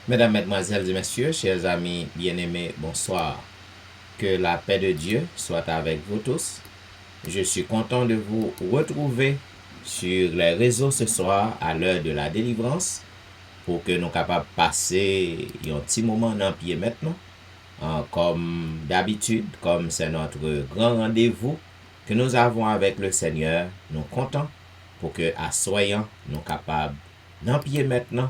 Mesdames, Mesdemoiselles et Messieurs, chers amis bien-aimés, bonsoir. Que la paix de Dieu soit avec vous tous. Je suis content de vous retrouver sur les réseaux ce soir à l'heure de la délivrance pour que nous capables de passer un petit moment dans le pied maintenant. Comme d'habitude, comme c'est notre grand rendez-vous que nous avons avec le Seigneur, nous comptons pour que, à soyant, nous capables d'en pied maintenant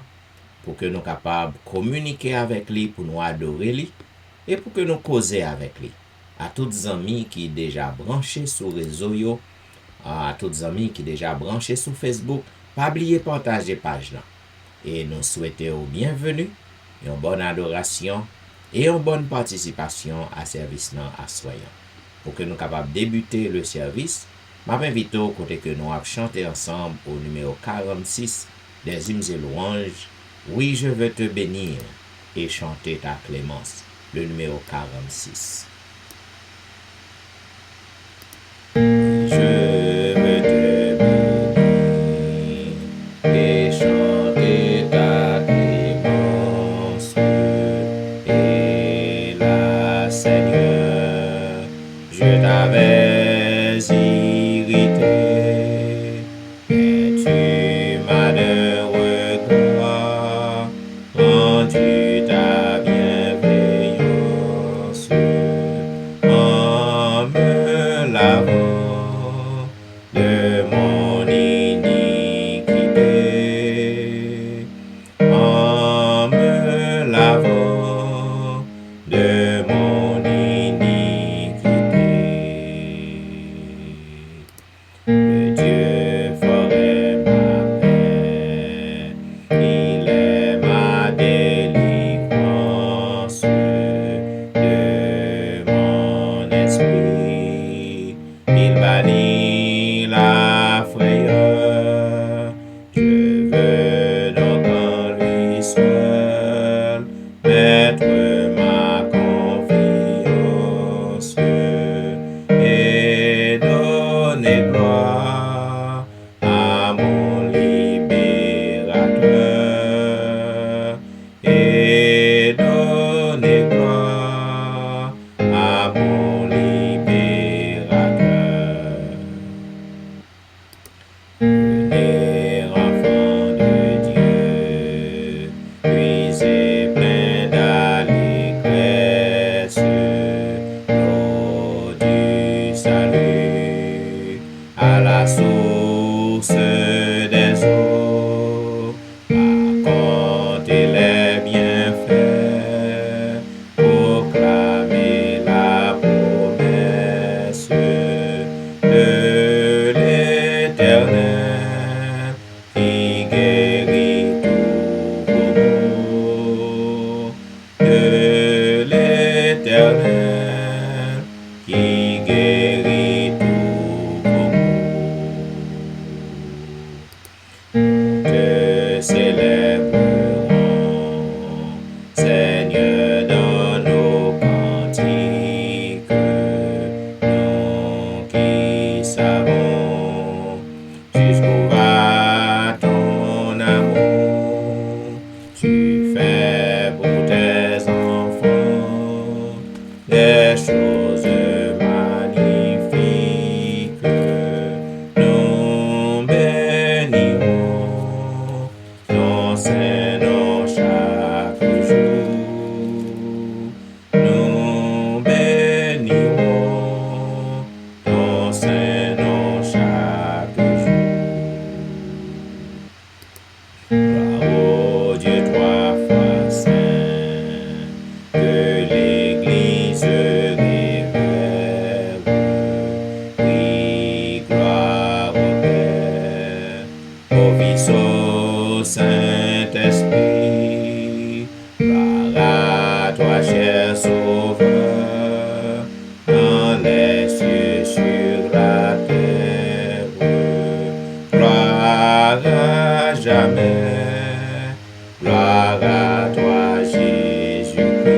pour que nous capables de communiquer avec lui, pour nous adorer lui, et pour que nous causer avec lui. À toutes les amis qui déjà branchés sur les réseaux, à toutes les amis qui déjà branchés sur Facebook, pas oublier partager page là. Et nous souhaitons bienvenue, une bonne adoration et une bonne participation à service là à soyant. Pour que nous capables de débuter le service, m'invite au côté que nous avons chanté ensemble au numéro 46 des hymnes et louanges. Oui, je veux te bénir et chanter ta clémence. Le numéro 46. Je veux te bénir et chanter ta clémence. Et là, Seigneur, je t'avais irrité, mais tu m'as de regard rendu ta bienveillance en me lavant de mon iniquité, en me lavant de mon iniquité. Le Dieu ferait ma paix, il est ma délivrance de mon esprit, il bannit la frayeur. Je veux donc en lui seul mettre ma confiance et donner gloire à mon libérateur et donner gloire à mon libérateur. Venez, enfants de Dieu, puisez plein d'allégresse l'eau du salut à la source des eaux. Racontez les bienfaits, proclamez la promesse de l'Éternel qui guérit tous vos maux, de l'Éternel qui guérit tous vos maux. Te célébrerons, Seigneur, dans nos cantiques, nous qui savons jusqu'où va ton amour. Tu fais pour tes enfants des choses magnifiques. Nous bénirons ton Saint-Nom chaque jour. Nous bénirons ton Saint-Nom chaque jour. Gloire au Dieu trois fois saint, que l'Église révère. Oui, gloire au Père, au Fils, au Saint-Esprit. Gloire à toi, cher Sauveur, dans les cieux, sur la terre. Gloire à jamais, gloire à toi, Jésus-Christ.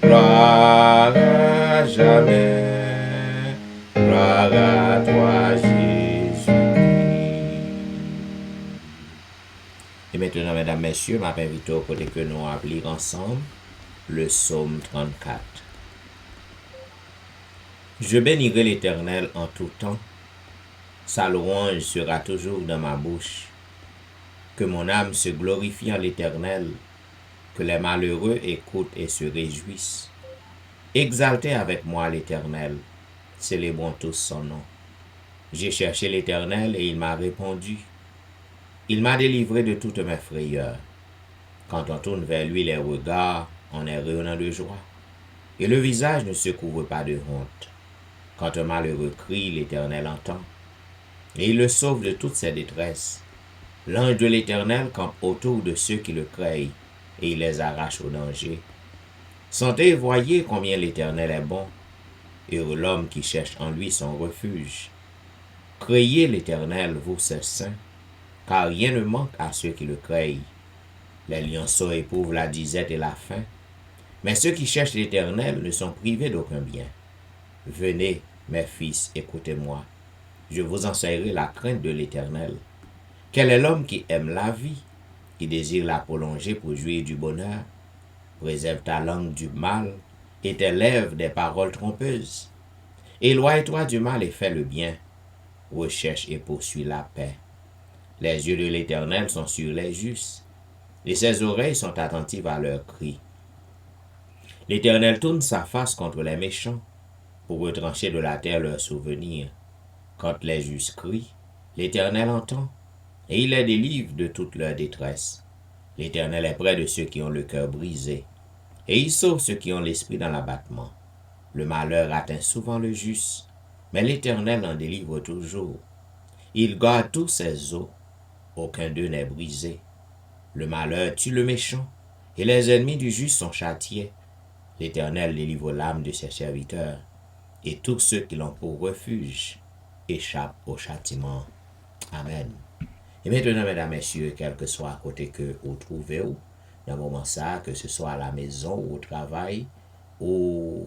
Gloire à jamais, gloire à toi, Jésus-Christ. maintenant, mesdames, messieurs, m'a invité au côté que nous allons lire ensemble le psaume 34. Je bénirai l'Éternel en tout temps. Sa louange sera toujours dans ma bouche. Que mon âme se glorifie en l'Éternel, que les malheureux écoutent et se réjouissent. Exaltez avec moi l'Éternel, célébrons tous son nom. J'ai cherché l'Éternel et il m'a répondu. Il m'a délivré de toutes mes frayeurs. Quand on tourne vers lui les regards, on est rayonnant de joie. Et le visage ne se couvre pas de honte. Quand un malheureux crie, l'Éternel entend. Et il le sauve de toutes ses détresses. L'ange de l'Éternel campe autour de ceux qui le craignent, et il les arrache au danger. Sentez et voyez combien l'Éternel est bon. Heureux l'homme qui cherche en lui son refuge. Craignez l'Éternel, vous ses saints, car rien ne manque à ceux qui le craignent. Les lionceaux éprouvent la disette et la faim, mais ceux qui cherchent l'Éternel ne sont privés d'aucun bien. Venez, mes fils, écoutez-moi. Je vous enseignerai la crainte de l'Éternel. Quel est l'homme qui aime la vie, qui désire la prolonger pour jouir du bonheur? Préserve ta langue du mal et tes lèvres des paroles trompeuses. Éloigne-toi du mal et fais le bien. Recherche et poursuis la paix. Les yeux de l'Éternel sont sur les justes, et ses oreilles sont attentives à leurs cris. L'Éternel tourne sa face contre les méchants, pour retrancher de la terre leurs souvenirs. Quand les justes crient, l'Éternel entend, et il les délivre de toute leur détresse. L'Éternel est près de ceux qui ont le cœur brisé, et il sauve ceux qui ont l'esprit dans l'abattement. Le malheur atteint souvent le juste, mais l'Éternel en délivre toujours. Il garde tous ses os, aucun d'eux n'est brisé. Le malheur tue le méchant, et les ennemis du juste sont châtiés. L'Éternel délivre l'âme de ses serviteurs, et tous ceux qui l'ont pour refuge échappent au châtiment. Amen. Et maintenant, mesdames, messieurs, quel que soit à côté que vous trouvez, dans le moment ça, que ce soit à la maison ou au travail, ou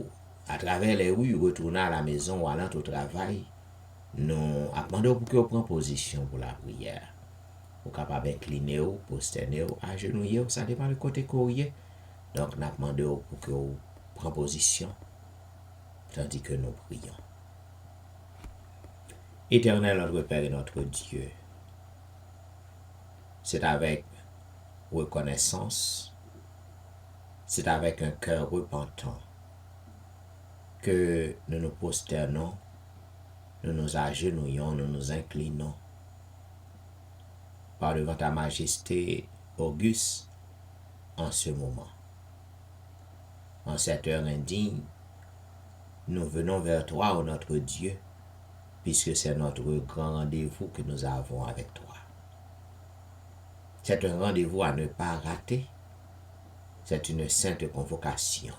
à travers les rues, retourner à la maison ou allant au travail, nous demandons pour que vous preniez position pour la prière. Vous êtes capable d'incliner, posterner, agenouiller, ça dépend du côté que vous êtes. Donc, nous demandons pour que vous preniez position, tandis que nous prions. Éternel, notre Père et notre Dieu, c'est avec reconnaissance, c'est avec un cœur repentant que nous nous prosternons, nous nous agenouillons, nous nous inclinons par devant ta majesté auguste en ce moment. En cette heure indigne, nous venons vers toi, ô notre Dieu, puisque c'est notre grand rendez-vous que nous avons avec toi. C'est un rendez-vous à ne pas rater. C'est une sainte convocation.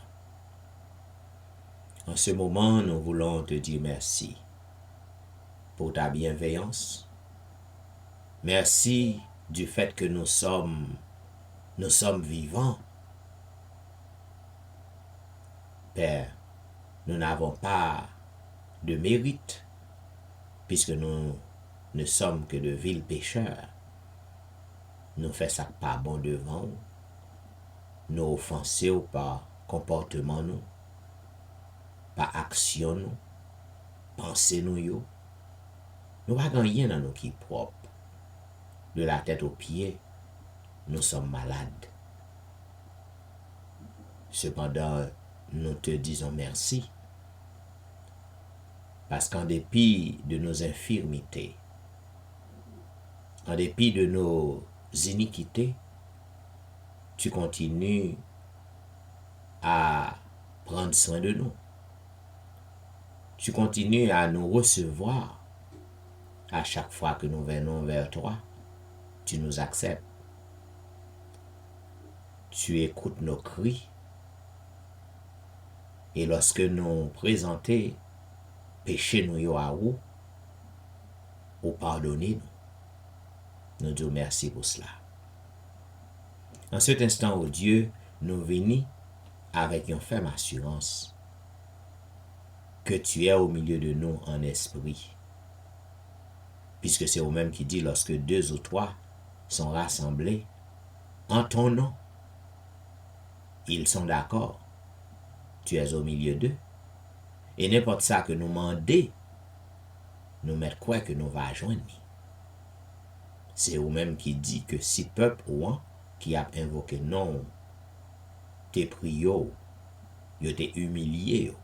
En ce moment, nous voulons te dire merci pour ta bienveillance. Merci du fait que nous sommes vivants. Père, nous n'avons pas de mérite, puisque nous ne sommes que de vils pécheurs. Nous faisons pas bon devant, nous offenser par comportement nous, par action nous, pensée nous. Nous n'avons rien dans nous qui est propre. De la tête aux pieds, nous sommes malades. Cependant, nous te disons merci, parce qu'en dépit de nos infirmités, en dépit de nos iniquités, tu continues à prendre soin de nous. Tu continues à nous recevoir à chaque fois que nous venons vers toi. Tu nous acceptes. Tu écoutes nos cris. Et lorsque nous présentons péché nous à vous, ou pardonnez-nous. Nous disons merci pour cela. En cet instant, ô Dieu, nous venons avec une ferme assurance que tu es au milieu de nous en esprit. Puisque c'est vous-même qui dit, lorsque deux ou trois sont rassemblés en ton nom. Ils sont d'accord. Tu es au milieu d'eux. Et n'importe ça que nous demander, nous mettre quoi que nous va joindre. C'est eux-mêmes qui dit que si peuple ou un qui a invoqué non, t'es prié, yo t'es humilié,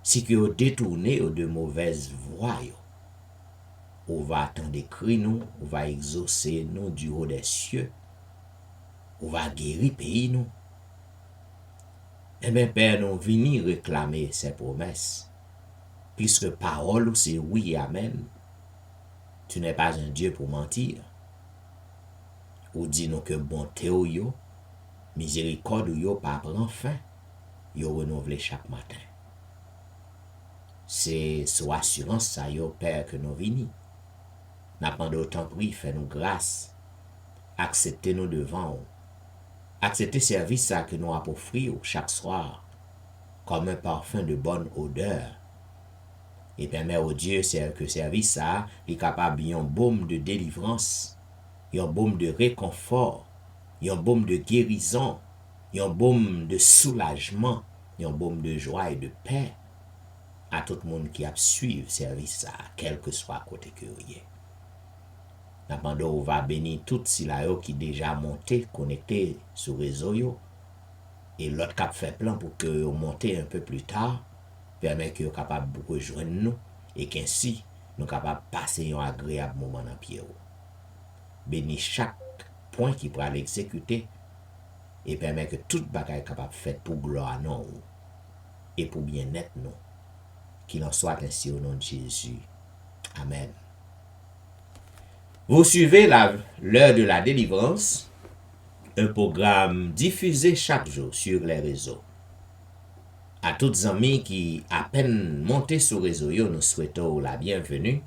si que yo détourné de mauvaises voies, on va attendre cri nous, on va exaucer nous du haut des cieux, on va guérir pays nous. Eh bien, Père, nous venons réclamer ces promesses. Puisque parole, c'est oui et amen. Tu n'es pas un Dieu pour mentir. Ou dis-nous que bonté ou yo, miséricorde ou yo pas prend fin. Yo renouvelé chaque matin. C'est sous assurance ça, yo, Père, que nous venons. N'a pas d'autant prix, fais-nous grâce. Acceptez-nous devant vous. Acceptez le service ça que nous avons offert chaque soir, comme un parfum de bonne odeur. Et permet au Dieu que service ça est capable d'un baume de délivrance, un baume de réconfort, un baume de guérison, un baume de soulagement, un baume de joie et de paix à tout le monde qui a suivi service ça, quel que soit côté que vous êtes. Nous va bénir tout si là qui déjà monté, connecté sur le réseau yo, et l'autre qui a fait plan pour que vous montez un peu plus tard, permet que vous capable de rejoindre nous et qu'ainsi nous capables de passer un agréable moment dans pied. Bénis chaque point qui pourra l'exécuter et permet que toute bagaille capable de faire pour gloire à nous et pour bien-être nous. Qu'il en soit ainsi au nom de Jésus. Amen. Vous suivez l'heure de la délivrance, un programme diffusé chaque jour sur les réseaux. À toutes les amis qui à peine monté sur le réseau, nous souhaitons la bienvenue,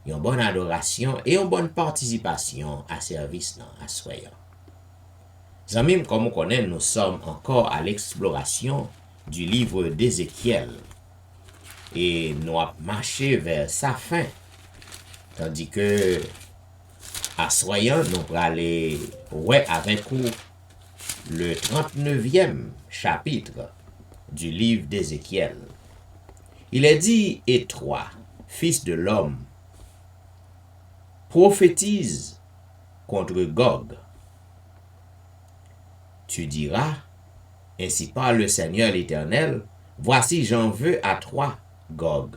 une bonne adoration et une bonne participation à service à soyant. Amis, comme on connaît, nous sommes encore à l'exploration du livre d'Ézéchiel et nous avons marché vers sa fin, tandis que à soyant, nous allons aller avec vous le 39e chapitre du livre d'Ézéchiel. Il est dit, et toi, fils de l'homme, prophétise contre Gog. Tu diras, ainsi parle le Seigneur l'Éternel, voici j'en veux à toi, Gog,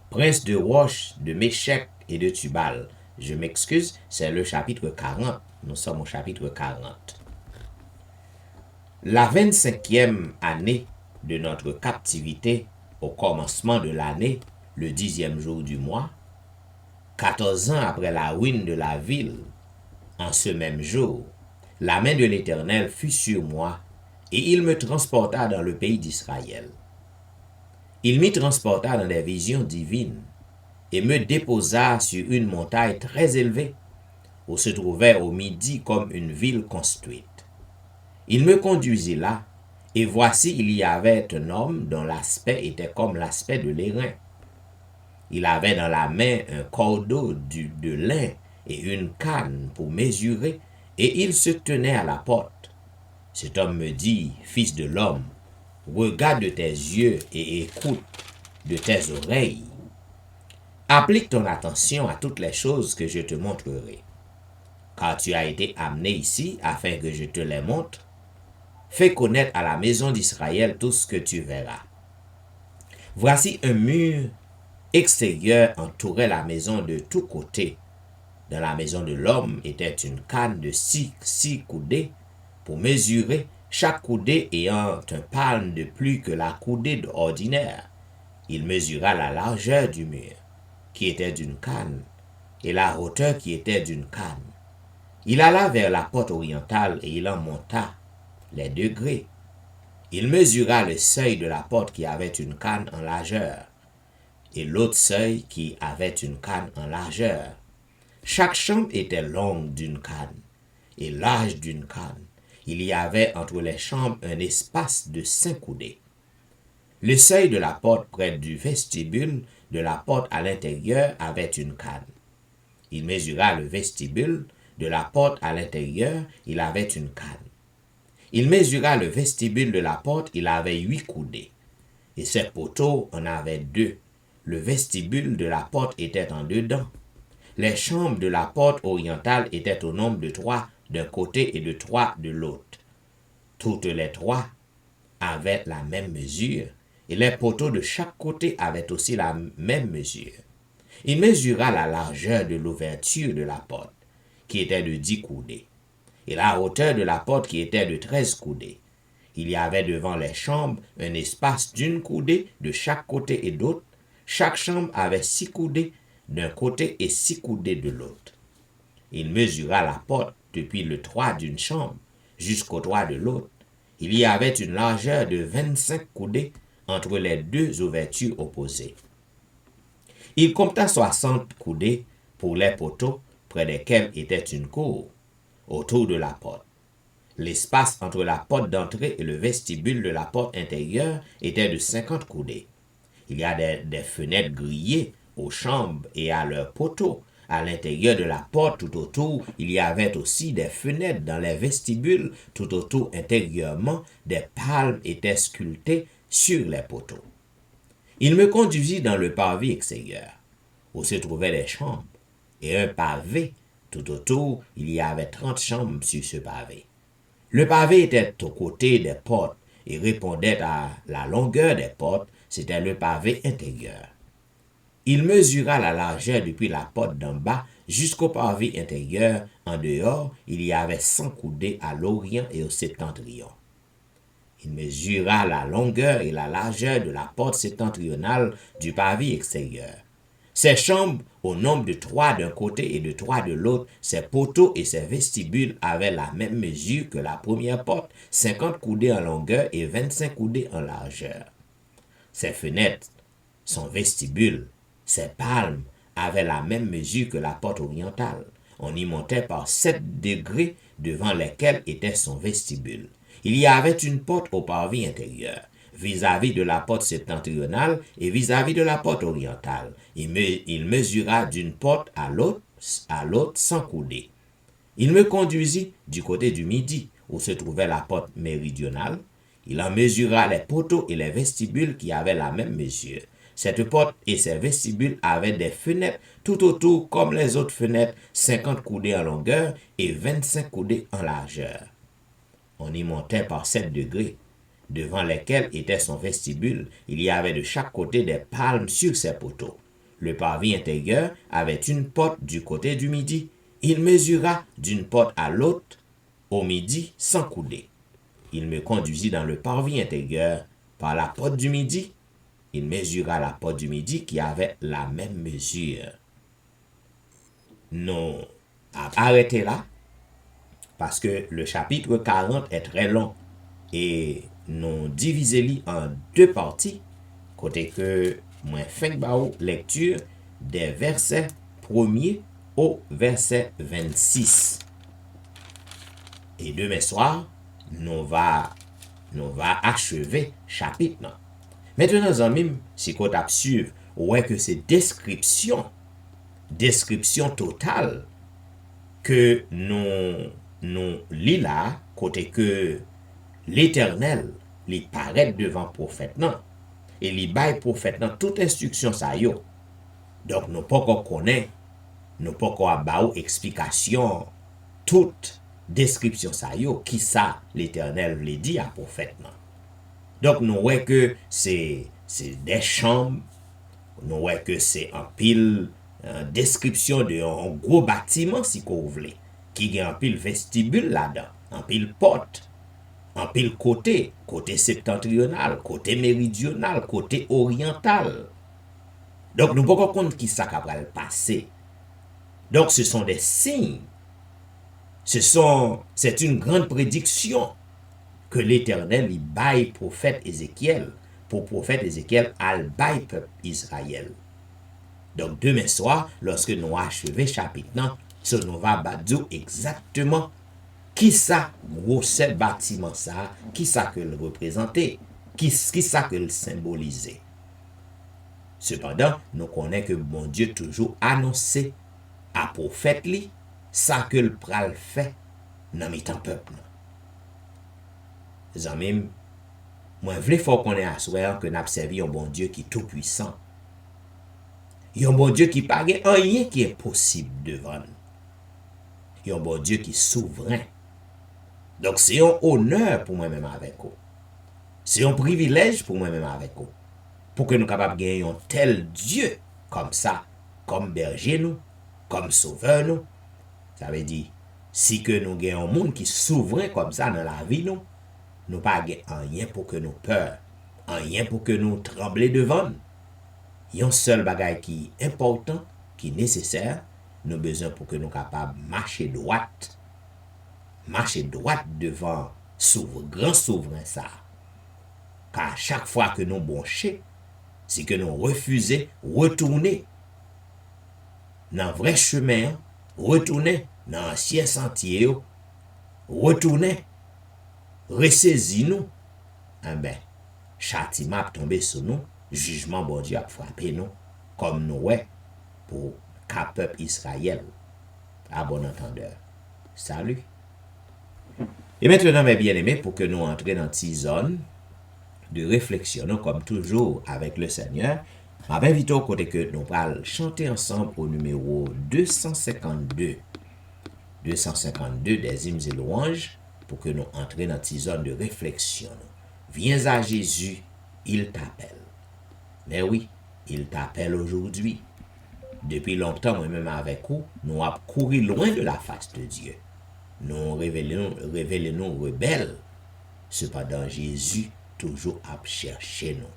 prince de Roche, de Méchec et de Tubal. Je m'excuse, c'est le chapitre 40. Nous sommes au chapitre 40. La 25e année de notre captivité, au commencement de l'année, le 10e jour du mois, 14 ans après la ruine de la ville, en ce même jour, la main de l'Éternel fut sur moi, et il me transporta dans le pays d'Israël. Il m'y transporta dans des visions divines, et me déposa sur une montagne très élevée, où se trouvait au midi comme une ville construite. Il me conduisit là, et voici il y avait un homme dont l'aspect était comme l'aspect de l'airain. Il avait dans la main un cordeau de lin et une canne pour mesurer, et il se tenait à la porte. Cet homme me dit, fils de l'homme, regarde de tes yeux et écoute de tes oreilles. Applique ton attention à toutes les choses que je te montrerai. Car tu as été amené ici afin que je te les montre. Fais connaître à la maison d'Israël tout ce que tu verras. Voici un mur extérieur entourait la maison de tous côtés. Dans la maison de l'homme était une canne de six coudées pour mesurer, chaque coudée ayant un palme de plus que la coudée ordinaire. Il mesura la largeur du mur, qui était d'une canne, et la hauteur qui était d'une canne. Il alla vers la porte orientale et il en monta les degrés. Il mesura le seuil de la porte qui avait une canne en largeur, et l'autre seuil qui avait une canne en largeur. Chaque chambre était longue d'une canne, et large d'une canne. Il y avait entre les chambres un espace de 5 coudées. Le seuil de la porte près du vestibule de la porte à l'intérieur avait une canne. Il mesura le vestibule de la porte à l'intérieur, il avait une canne. Il mesura le vestibule de la porte, il avait 8 coudées. Et ses poteaux en avaient 2. Le vestibule de la porte était en dedans. Les chambres de la porte orientale étaient au nombre de 3 d'un côté et de 3 de l'autre. Toutes les 3 avaient la même mesure, et les poteaux de chaque côté avaient aussi la même mesure. Il mesura la largeur de l'ouverture de la porte, qui était de 10 coudées, et la hauteur de la porte qui était de 13 coudées. Il y avait devant les chambres un espace d'une coudée de chaque côté et d'autre. Chaque chambre avait 6 coudées d'un côté et 6 coudées de l'autre. Il mesura la porte depuis le toit d'une chambre jusqu'au toit de l'autre. Il y avait une largeur de 25 coudées entre les 2 ouvertures opposées. Il compta 60 coudées pour les poteaux près desquels était une cour, autour de la porte. L'espace entre la porte d'entrée et le vestibule de la porte intérieure était de 50 coudées. Il y a des fenêtres grillées aux chambres et à leurs poteaux. À l'intérieur de la porte tout autour, il y avait aussi des fenêtres dans les vestibules. Tout autour intérieurement, des palmes étaient sculptées sur les poteaux. Il me conduisit dans le pavé extérieur, où se trouvaient les chambres, et un pavé. Tout autour, il y avait 30 chambres sur ce pavé. Le pavé était aux côtés des portes et répondait à la longueur des portes, c'était le pavé intérieur. Il mesura la largeur depuis la porte d'en bas jusqu'au pavé intérieur. En dehors, il y avait 100 coudées à l'orient et au septentrion. Il mesura la longueur et la largeur de la porte septentrionale du pavé extérieur. Ses chambres, au nombre de 3 d'un côté et de 3 de l'autre, ses poteaux et ses vestibules avaient la même mesure que la première porte, 50 coudées en longueur et 25 coudées en largeur. Ses fenêtres, son vestibule, ses palmes avaient la même mesure que la porte orientale. On y montait par 7 degrés devant lesquels était son vestibule. Il y avait une porte au pavé intérieur, vis-à-vis de la porte septentrionale et vis-à-vis de la porte orientale. Il mesura d'une porte à l'autre 100 coudées. Il me conduisit du côté du midi, où se trouvait la porte méridionale. Il en mesura les poteaux et les vestibules qui avaient la même mesure. Cette porte et ses vestibules avaient des fenêtres tout autour comme les autres fenêtres, 50 coudées en longueur et 25 coudées en largeur. On y montait par 7 degrés, devant lesquels était son vestibule. Il y avait de chaque côté des palmes sur ses poteaux. Le pavé intérieur avait une porte du côté du midi. Il mesura d'une porte à l'autre, au midi, 100 coudées. Il me conduisit dans le pavé intérieur par la porte du midi. Il mesura la porte du midi qui avait la même mesure. Nous arrêtons là, parce que le chapitre 40 est très long et nous divisons en 2 parties, côté que moi fin lecture des versets 1er au verset 26. Et demain soir, nous va achever chapitre. Maintenant, amis, si vous suivre, ouais que c'est description totale que nous lit là, côté que l'Éternel li paraît devant prophète non, et li bail prophète non toute instruction ça yo. Donc nous pas qu'on connaît, nous pas qu'on ba explication toute description ça yo qui ça l'Éternel veut dit à prophète non. Donc nous voyons que c'est des chambres, nous voyons que c'est un pile description de un gros bâtiment si vous voulez, qui a un pile vestibule là-dedans, un pile porte, un pile côté septentrional, côté méridional, côté oriental. Donc nous pouvons compte qui ça va le passer. Donc ce sont des signes. C'est une grande prédiction que l'Éternel y baille prophète Ézéchiel, pour prophète Ézéchiel al baille peuple Israël. Donc demain soir, lorsque nous achevons chapitre, ça nous va dire exactement qui ça gros bâtiment ça, qui ça que le représentait, qui ça que le symbolisait. Cependant, nous connaissons que bon Dieu toujours annoncé à prophète li ça que le pral fait dans mes temps peuple. Zanmim, moi vle faut qu'on ait assuré que n'a servi un bon Dieu qui est tout puissant. Un bon Dieu qui pas rien qui est possible devant nous. Un bon Dieu qui est souverain. Donc c'est un honneur pour moi-même avec vous. C'est un privilège pour moi-même avec vous. Pour que nous capables de gagner un tel Dieu comme ça, comme berger nous, comme sauveur nous. Ça veut dire, si que nous gagnons un monde qui est souverain comme ça dans la vie nous, nous pas rien pour que nous peur, rien pour que nous trembler devant. Il y a un seul bagage qui est important, qui est nécessaire, nous besoin pour que nous capables de marcher droite devant grand souverain ça. Car chaque fois que nous bronchons, c'est que nous refusons retourner dans le vrai chemin, retourner dans l'ancien sentier, retourner, ressaisir nous, châtiment a tombé sur nous, jugement bon Dieu a frappé nous, comme nous pour le peuple Israël. À bon entendeur. Salut. Et maintenant, mes bien-aimés, pour que nous entrions dans cette zone de réflexion, comme toujours avec le Seigneur, je m'invite au côté que nous allons chanter ensemble au numéro 252. 252 des hymnes et louanges pour que nous entrions dans cette zone de réflexion. Viens à Jésus, il t'appelle. Mais oui, il t'appelle aujourd'hui. Depuis longtemps, moi-même avec vous, nous avons couru loin de la face de Dieu. Nous révélons rebelles. Cependant, Jésus toujours a cherché nous.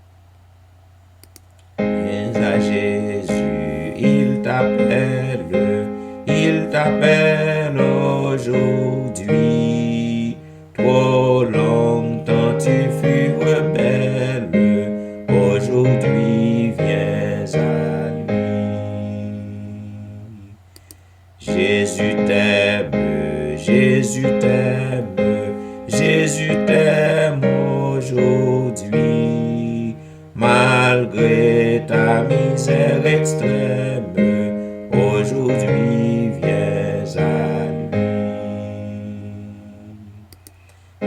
Viens à Jésus, il t'appelle aujourd'hui. Trop longtemps tu fus rebelle, aujourd'hui viens à lui. Jésus t'aime, Jésus t'aime aujourd'hui, malgré ta misère extrême, aujourd'hui viens à lui.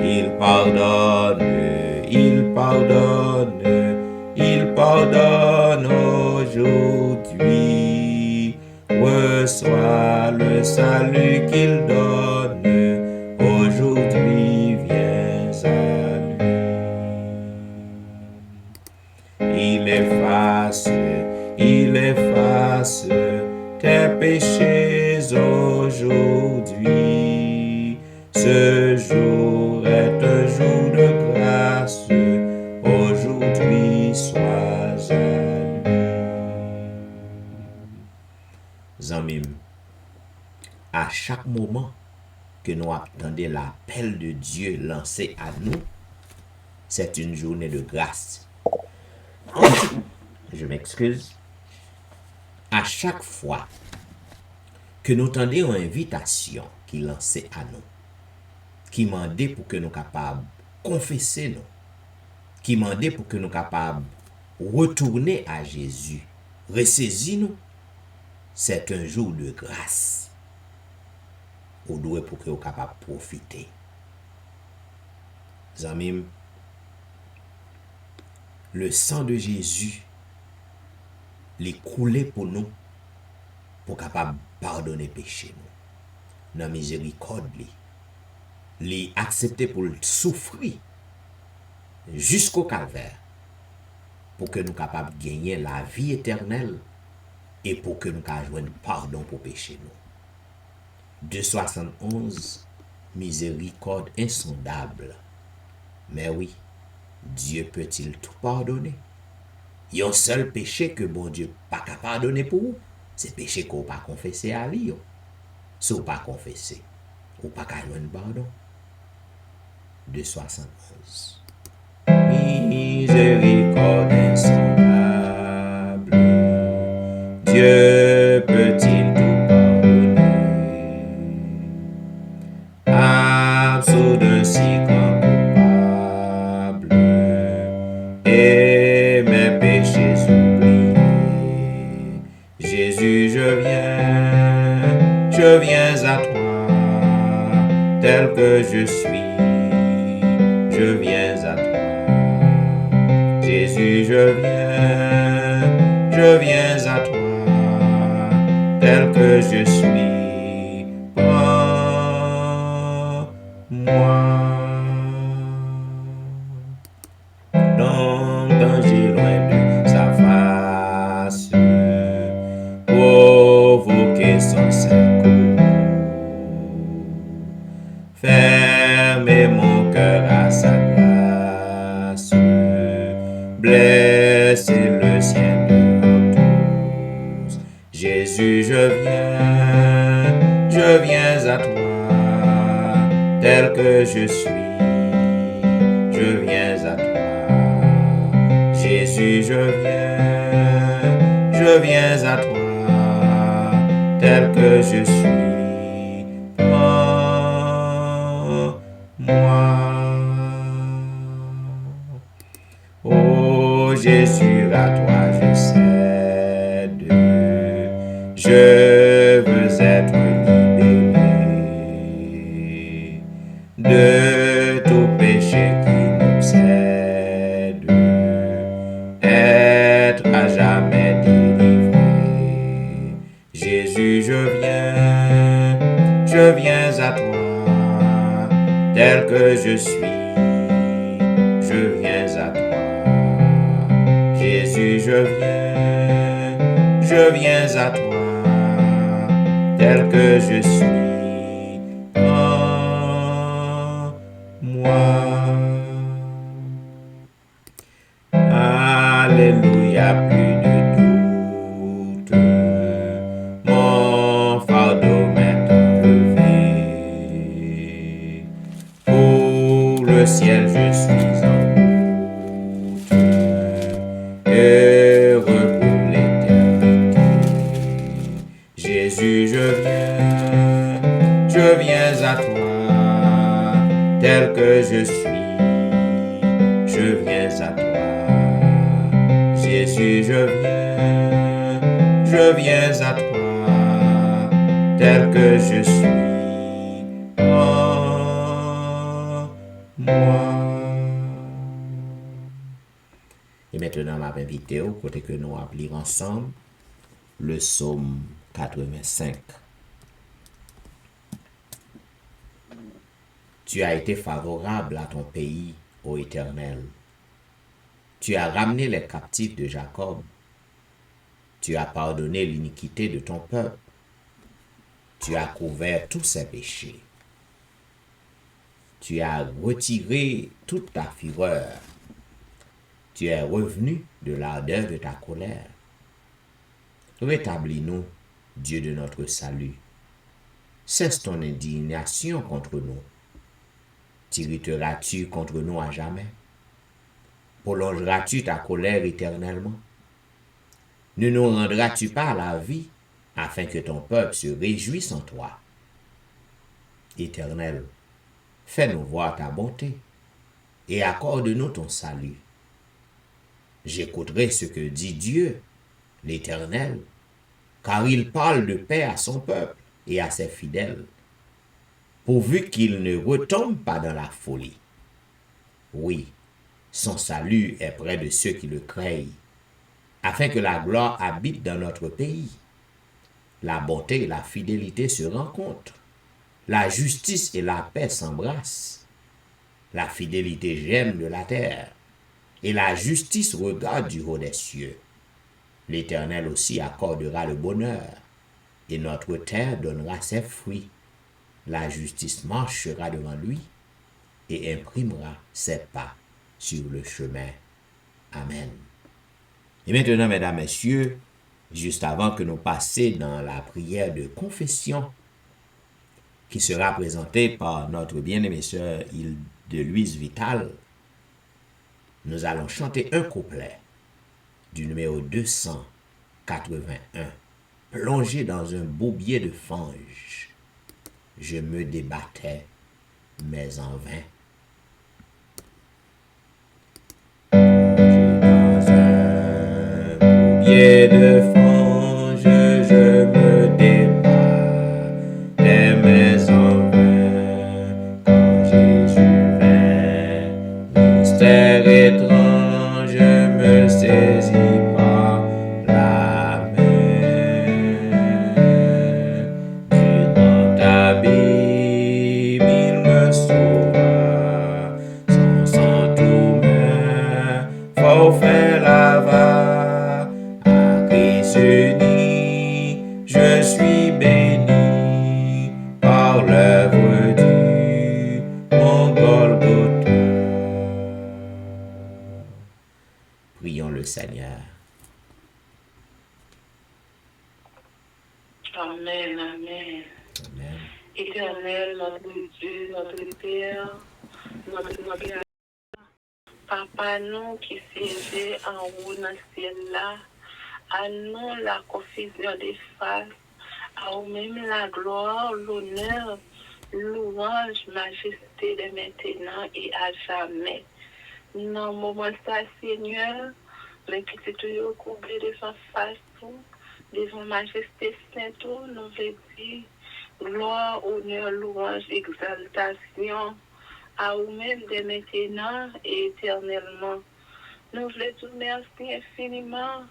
Il pardonne aujourd'hui, reçois le salut qu'il donne, aujourd'hui viens à lui. Il efface tes péchés aujourd'hui, ce jour est un jour de grâce, aujourd'hui sois à lui. Zanmim, à chaque moment que nous attendons l'appel de Dieu lancé à nous, c'est une journée de grâce. Je m'excuse. À chaque fois que nous tendons une invitation qui est lancée à nous, qui demande pour que nous capables de confesser nous, qui demande pour que nous capables de retourner à Jésus, ressaisir nous, c'est un jour de grâce. Ou doit pour que nous capables de profiter. Zamim, le sang de Jésus les coulé pour nous, pour capable pardonner péché nous. Dans miséricorde les accepter pour le souffrir jusqu'au calvaire, pour que nous capables de gagner la vie éternelle et pour que nous puissions joindre pardon pour péché nous. 271, miséricorde insondable. Mais oui, Dieu peut-il tout pardonner? Il y a un seul péché que bon Dieu pas capable de pardonner pour vous. C'est péché qu'on pas confessé à lui. Si vous pas confessé, ou pas capable de pardon. 271. Miséricorde insondable. Dieu peut-il tout pardonner? Absous d'un si grand coupable et mes péchés oubliés. Jésus, je viens à toi. tel que je suis, je viens à toi. Jésus, je viens à toi, tel que je suis. Prends-moi. Dans danger loin de sa face, provoquer son secours. Fermez mon cœur à sa grâce, blessez le sien de tous. Jésus, je viens à toi, tel que je suis, je viens à toi. Jésus, je viens à toi, tel que je suis. Prends-moi. Oh Jésus, à toi je cède, je veux être libéré de tout péché qui m'obsède, être à jamais délivré. Jésus, je viens à toi, tel que je suis, je viens à toi. Jésus, je viens à toi, tel que je suis. Prends-moi. Alléluia, plus de doute, mon fardeau m'est enlevé. Pour le ciel, je suis en route, heureux pour l'éternité. Jésus, je viens à toi, tel que je suis, je viens à toi. Jésus, je viens à toi, tel que je suis. Prends-moi. Et maintenant, ma invité, côté que nous appelons ensemble le psaume 85. Tu as été favorable à ton pays, ô Éternel. Tu as ramené les captifs de Jacob. Tu as pardonné l'iniquité de ton peuple. Tu as couvert tous ses péchés. Tu as retiré toute ta fureur. Tu es revenu de l'ardeur de ta colère. Rétablis-nous, Dieu de notre salut. Cesse ton indignation contre nous. T'irriteras-tu contre nous à jamais? Prolongeras-tu ta colère éternellement? Ne nous rendras-tu pas la vie, afin que ton peuple se réjouisse en toi? Éternel, fais-nous voir ta bonté, et accorde-nous ton salut. J'écouterai ce que dit Dieu, l'Éternel, car il parle de paix à son peuple et à ses fidèles, pourvu qu'il ne retombe pas dans la folie. Oui, son salut est près de ceux qui le craignent, afin que la gloire habite dans notre pays. La bonté et la fidélité se rencontrent. La justice et la paix s'embrassent. La fidélité gêne de la terre, et la justice regarde du haut des cieux. L'Éternel aussi accordera le bonheur, et notre terre donnera ses fruits. La justice marchera devant lui, et imprimera ses pas sur le chemin. Amen. Et maintenant, mesdames, messieurs, juste avant que nous passions dans la prière de confession, qui sera présentée par notre bien-aimée sœur Hilde-Louise Vital, nous allons chanter un couplet du numéro 281, plongé dans un bourbier de fange. Je me débattais, mais en vain. Dans un bourbier de fange, je me débattais, mais en vain. Seigneur. Amen, amen. Amen. Éternel, notre Dieu, notre Père, notre Papa, nous qui siégeons en haut dans le ciel là, à nous la confusion des faces, à nous-mêmes la gloire, l'honneur, louange, majesté de maintenant et à jamais. Dans le moment ça, Seigneur, mais qui s'est toujours courbé devant face tout, devant majesté sainte, nous voulons dire gloire, honneur, louange, exaltation à vous-même dès maintenant et éternellement. Nous voulons te remercier infiniment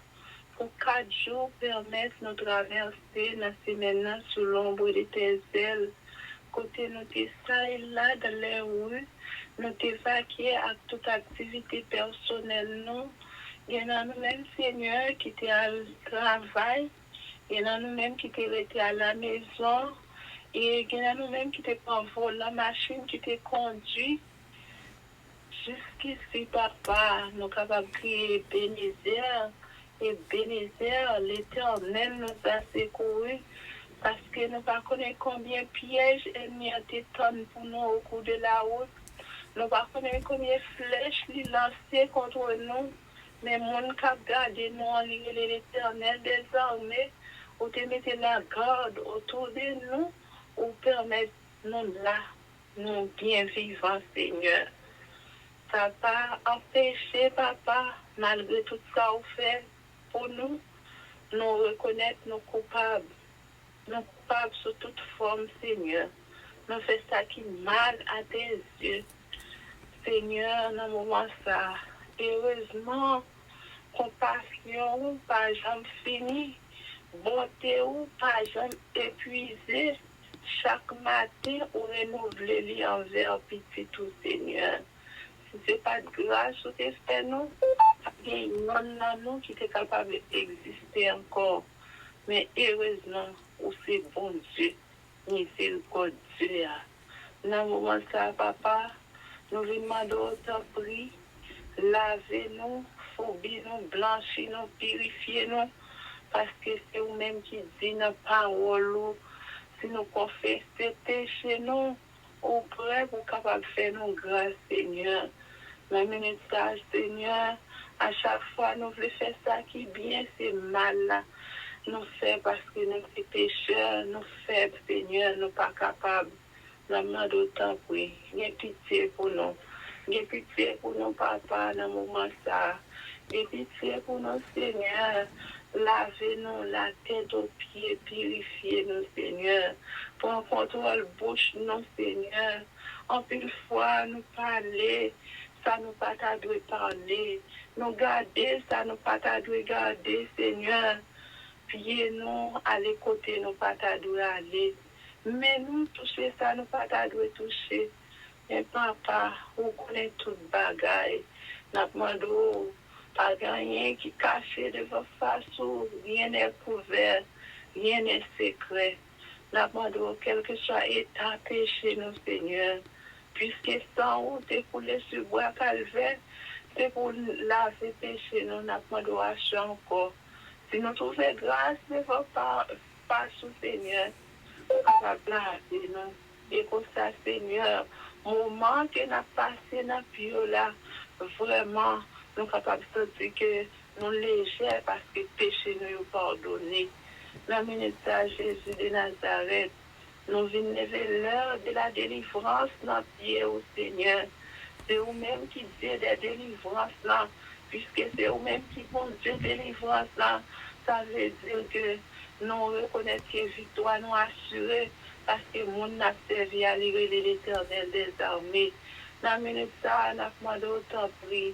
pour 4 jours permettre nous traverser la semaine sous l'ombre de tes ailes. Côté nous t'es ça et là dans les rues, nous t'évacuer à toute activité personnelle nous. Il y en a nous-mêmes, Seigneur, qui étaient à travail. Il y en a nous-mêmes qui étaient à la maison. Et il y en a nous-mêmes qui étaient en vol, la machine qui était conduite. Jusqu'ici, papa, nous sommes capables de crier Bénézer. Et Bénézer, l'Éternel nous a secourus. Parce que nous ne connaissons pas combien de pièges ennemis ont été tendus pour nous au cours de la route. Nous ne connaissons pas combien de flèches lui lancées contre nous. Mais mon cap garde nous en l'Éternel désormais. Ou te mettez la garde autour de nous. Ou permettre nous là, nous bien vivants, Seigneur. Papa, empêchez, papa, malgré tout ça qu'on fait pour nous, nous reconnaître nos coupables. Nous coupables sous toute forme, Seigneur. Nous faisons ça qui mal à tes yeux. Seigneur, dans le moment ça, heureusement, compassion, pas jamais fini, bonté ou pas jamais épuisé, chaque matin, on renouvelle les envers petit tout, Seigneur. Si ce n'est pas de grâce, ou de fait, nous, il y a un nous qui est capable d'exister encore. Mais heureusement, où c'est bon Dieu, miséricordieux. Dans le moment ça, papa, nous venons demander autant prix, lavez-nous, phobie-nous, blanchis-nous, purifiez-nous, parce que c'est vous-même qui dit dans la parole, si nous confessons péchés, nous, au près pour capable de faire nos grâces, Seigneur. Mais minute ça, Seigneur, à chaque fois, nous voulons faire ça qui bien, c'est mal là. Nous faisons parce que nous sommes pécheurs, nous faibles, Seigneur, nous pas capables. Nous demandons autant pour lui. Ayez pitié pour nous. Ayez pitié pour nous, papa, dans le moment ça. Ayez pitié pour nous, Seigneur. Lavez-nous la tête aux pieds, purifiez-nous, Seigneur. Pour un contrôle bouche, nous, Seigneur. En plus fois, nous parler, ça nous pas doit parler. Nous garder, ça nous pas doit garder, Seigneur. Pieds-nous, aller côté, nous pas doit aller. Mais nous, toucher ça, nous pas doit toucher. Mais papa, vous connaissez toute bagaille. Nous demandons pas rien qui caché devant face ou rien n'est couvert, rien n'est secret. Nous demandons quel que soit état péché, nous, Seigneur. Puisque sans ou t'es coulé sur bois calvaire, c'est pour laver péché, nous demandons encore. Si nous trouvons grâce devant face au Seigneur, capable de laver nous. Et comme ça, Seigneur, moment que nous avons passé dans le pied là, vraiment, nous sommes capables de sentir que nous légers parce que péché nous est pardonné. Dans le ministère Jésus de Nazareth, nous venons lever l'heure de la délivrance dans le pied au Seigneur. C'est vous-même qui dites des délivrances là, puisque c'est vous-même qui bon Dieu délivrance là. Ça veut dire que nous reconnaissons que victoire nous assurée parce que nous avons servi à l'Éternel des armées. Dans la minute ça, nous avons demandé autant prix.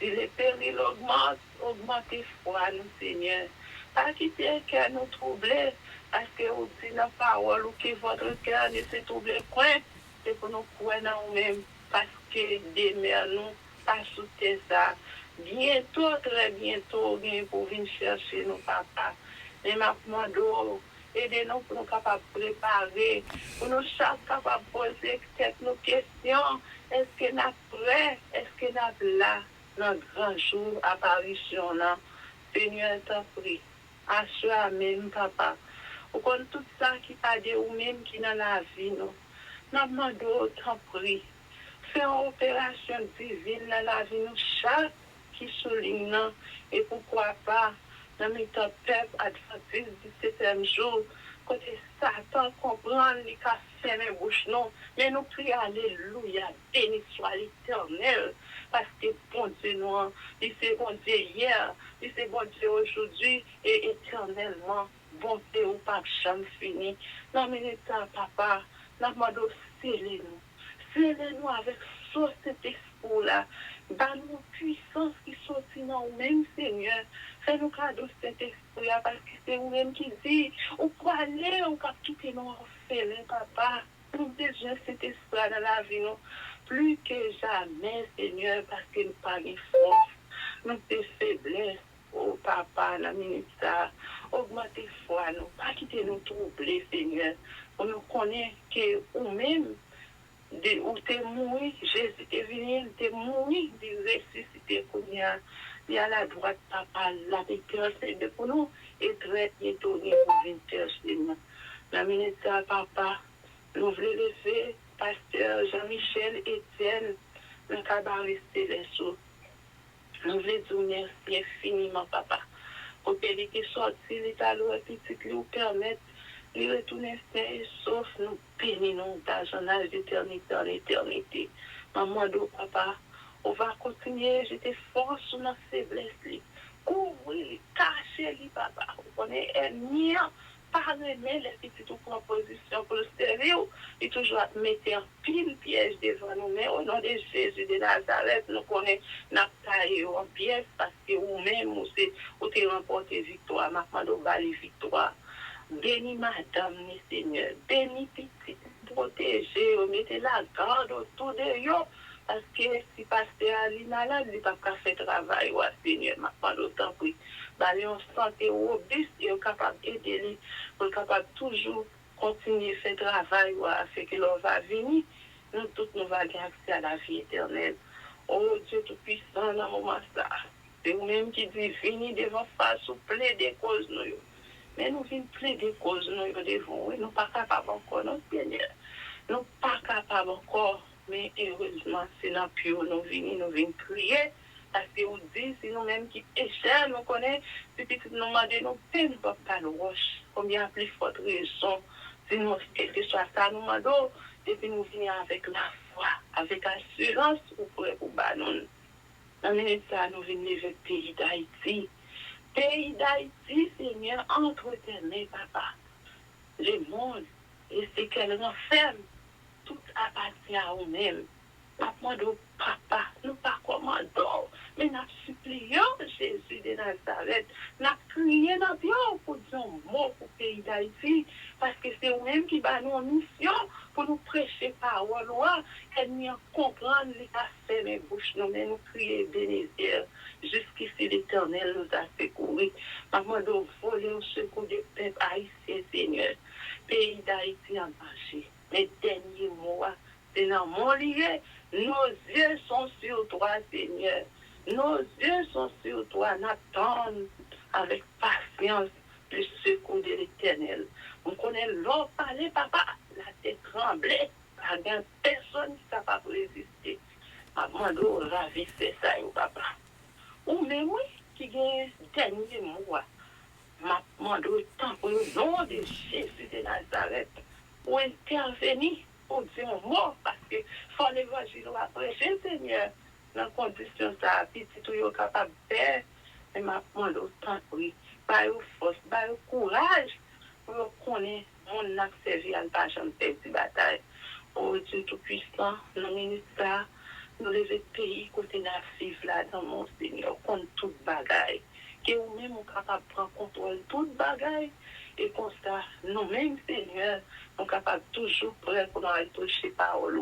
Si les périls augmentent, augmentez foi, nous, Seigneur. Pas quitter le cœur nous troubler, parce que vous dites dans la parole que votre cœur ne se trouble point, c'est pour nous croire en nous-mêmes, parce que demain nous, pas sous ça. Bientôt, très bientôt, bien pour venir chercher nos papas. Mais maintenant, aidez-nous pour nous capables de préparer, pour nous chaque capables de poser nos questions. Est-ce que nous sommes prêts? Est-ce que nous sommes là? dans grand jour, apparition là. Seigneur, t'en prie. Assure même, papa. Ou kon tout ça qui pas de ou même qui dans la vie, non. Nous demandons, t'en prie. Fais une opération divine dans la vie, nous, chaque qui souligne, non. Et pourquoi pas, dans mes temps peuple adventiste du 7e jour, côté Satan comprend, il a fermé bouche, non. Mais nous prions, alléluia, béni soit l'Éternel, parce que bon Dieu, nous, il c'est bon Dieu hier, il c'est bon Dieu aujourd'hui, et éternellement, bon Dieu, ou pas jamais fini. Non, mais papa, nous demandons, scellez-nous. Scellez-nous avec cet esprit-là. Donne-nous puissance qui sortit dans nous-mêmes, Seigneur. Fais-nous cadeau cet esprit-là, parce que c'est vous-même qui dit, ou pour aller, ou pour quitter nos orphelins, papa. Nous besoin cet esprit dans la vie, nous. Plus que jamais, Seigneur, parce que nous pas de force. Nous des faiblesses. Oh, papa, la minute ça. Augmentez foi, nous. Pas quitter nous troubler, Seigneur. On nous connaît que vous-même, où t'es mouru, Jésus est venu, t'es mouru, il ressuscité pour nous. Il y a la droite, papa, la intercède pour nous, et très étonné pour venir chercher nous. La minute ça, papa, nous voulons lever, pasteur Jean-Michel Etienne, le cabaret céleste. Nous voulons dire merci infiniment, papa, pour que les qui sortent, les talons et petits nous permettent de retourner sain et sauf, nous bénissons dans l'âge d'éternité en éternité. Maman, papa, on va continuer, j'étais fort sur notre faiblesse. Couvrir, cacher, papa. On est ennemi, par les petites propositions pour le sérieux, et toujours mettre un pile piège devant nous. Mais au nom de Jésus de Nazareth, nous connaissons notre taille en pièce parce que vous-même, vous avez remporté victoire, maintenant, vous avez victoire. Bénis madame, Seigneur. Bénis petite, protégez, mettez la garde autour de vous. Parce que si pasteur Ali malade, il n'a pas fait travail, Seigneur, maintenant, d'autant pris. On santé robuste et capable d'aider, pour capable toujours continuer à faire travail, afin que l'on va venir, nous tous nous allons avoir accès à la vie éternelle. Oh Dieu Tout-Puissant, dans le moment ça, c'est vous-même qui dit, venez devant face ou plaider cause nous. Mais nous venons plaider cause nous devant, nous ne sommes pas capables encore, non, Seigneur. Nous ne sommes pas capables encore, mais heureusement, c'est dans le pur, nous venons crier. Parce que vous dites, si nous-mêmes qui péchons, nous connaissons, si petit nous demandons, nous ne pouvons pas le roche. Combien plus forte raison, si nous, quel que soit ça, nous demandons, et puis nous venons avec la foi, avec assurance, pour nous. Dans minute ça, nous venons lever le pays d'Haïti. Pays d'Haïti, Seigneur, entre tes mains, papa. Le monde, et c'est qu'elle renferme, tout appartient à nous-mêmes. Papa, papa, nous pas commandons, mais nous supplions Jésus de Nazareth. Nous crions dans Dieu pour dire un mot pour le pays d'Haïti, parce que c'est nous-mêmes qui avons une mission pour nous prêcher parole, et nous comprendre les affaires, mes bouches, nous, mais nous crions bénézir. Jusqu'ici, l'Éternel nous a secourus. Maman, nous voler au secours du peuple haïtien, Seigneur. Pays d'Haïti en marché. Les derniers mois, c'est dans mon lieu. Nos yeux sont sur toi, Seigneur. Nos yeux sont sur toi. N'attendons avec patience le secours de l'Éternel. On connaît l'eau parler, papa. La tête tremblée. Pas bien personne qui est capable de résister. Maman, nous ravissez ça, papa. Ou même oui, qui gagne dernier mois. Maman, nous temps pour le nom de Jésus de Nazareth. Pour intervenir. Pour dire un mot, parce que faut l'évangile à prêcher, Seigneur. Dans condition ça, petit tout est capable de faire, mais ma demande autant, oui. Pas de force, pas de courage, pour connaître mon a servi à ne pas jamais faire de bataille. Oh Dieu Tout-Puissant, nous ministres, nous lever le pays, côté la vivre là, dans mon Seigneur, contre toute bagaille. Que vous-même, vous capable de prendre contrôle de toute bagaille. Et comme ça, nous-mêmes, Seigneur, sommes capables toujours prêts pour nous aller toucher parole.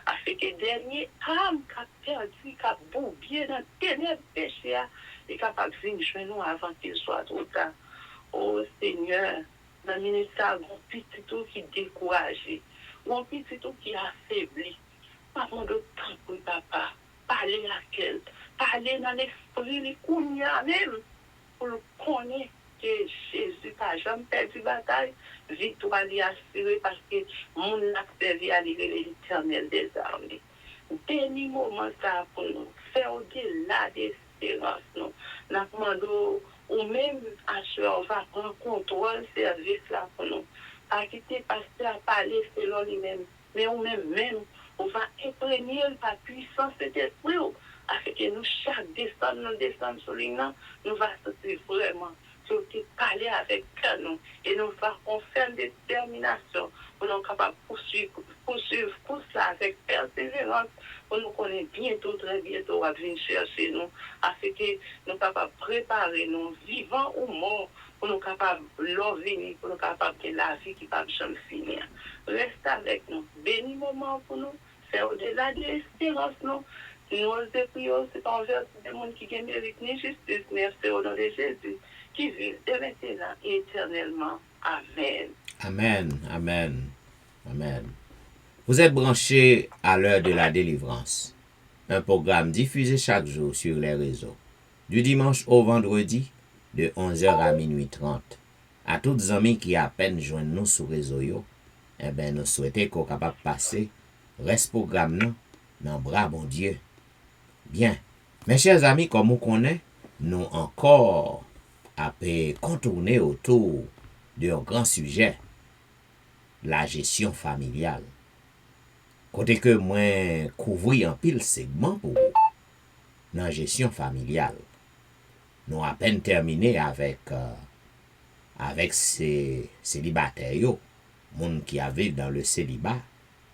Afin que dernier âme qui a perdu, qui a bourbié dans le ténèbres péché, est capable de venir joindre nous avant qu'il soit trop tard. Oh Seigneur, dans le ministère, un petit tout qui est découragé, un petit tout qui est affaibli. Maman de temps pour papa, parler à quel, parler dans l'esprit, les kounya même, pour le connaître que Jésus n'a jamais perdu bataille, victoire est assurée parce que mon a servi à l'éternel des armées. Béni moment ça pour nous, faire au-delà des espérances, nous. Nous demandons, ou même à ce on va prendre contrôle service là pour nous. Pas quitter pasteur à parler selon lui-même, mais ou même, on va imprégner par puissance de l'esprit, afin que nous, chaque descendre sur lui, nous va sortir vraiment. Sur parler avec nous et nous va faire une détermination pour nous capables de poursuivre ça avec persévérance pour nous connaître bientôt, très bientôt, à venir chercher nous, afin que nous capables de préparer nous, vivants ou morts, pour nous capables de venir, pour nous capables de la vie qui ne va jamais finir. Reste avec nous. Béni moment pour nous. C'est au-delà de l'espérance, nous. Nous prions, c'est pas envers des gens qui ne méritent ni justice, mais c'est au nom de Jésus qui vit dès maintenant et éternellement. Amen. Amen, amen, amen. Vous êtes branchés à l'heure de la délivrance, un programme diffusé chaque jour sur les réseaux, du dimanche au vendredi, de 11h à minuit 30. À toutes les amis qui à peine joignent nous sur réseau, eh bien, nous souhaitons qu'on soit capable de passer, reste programme nous, dans bras bon Dieu. Bien, mes chers amis, comme vous connaissez, nous encore à contourner autour d'un grand sujet, la gestion familiale. Côté que moi couvrir un pile segment pour vous, dans la gestion familiale. Nous à peine terminé avec ces célibataires, gens qui vivent dans le célibat.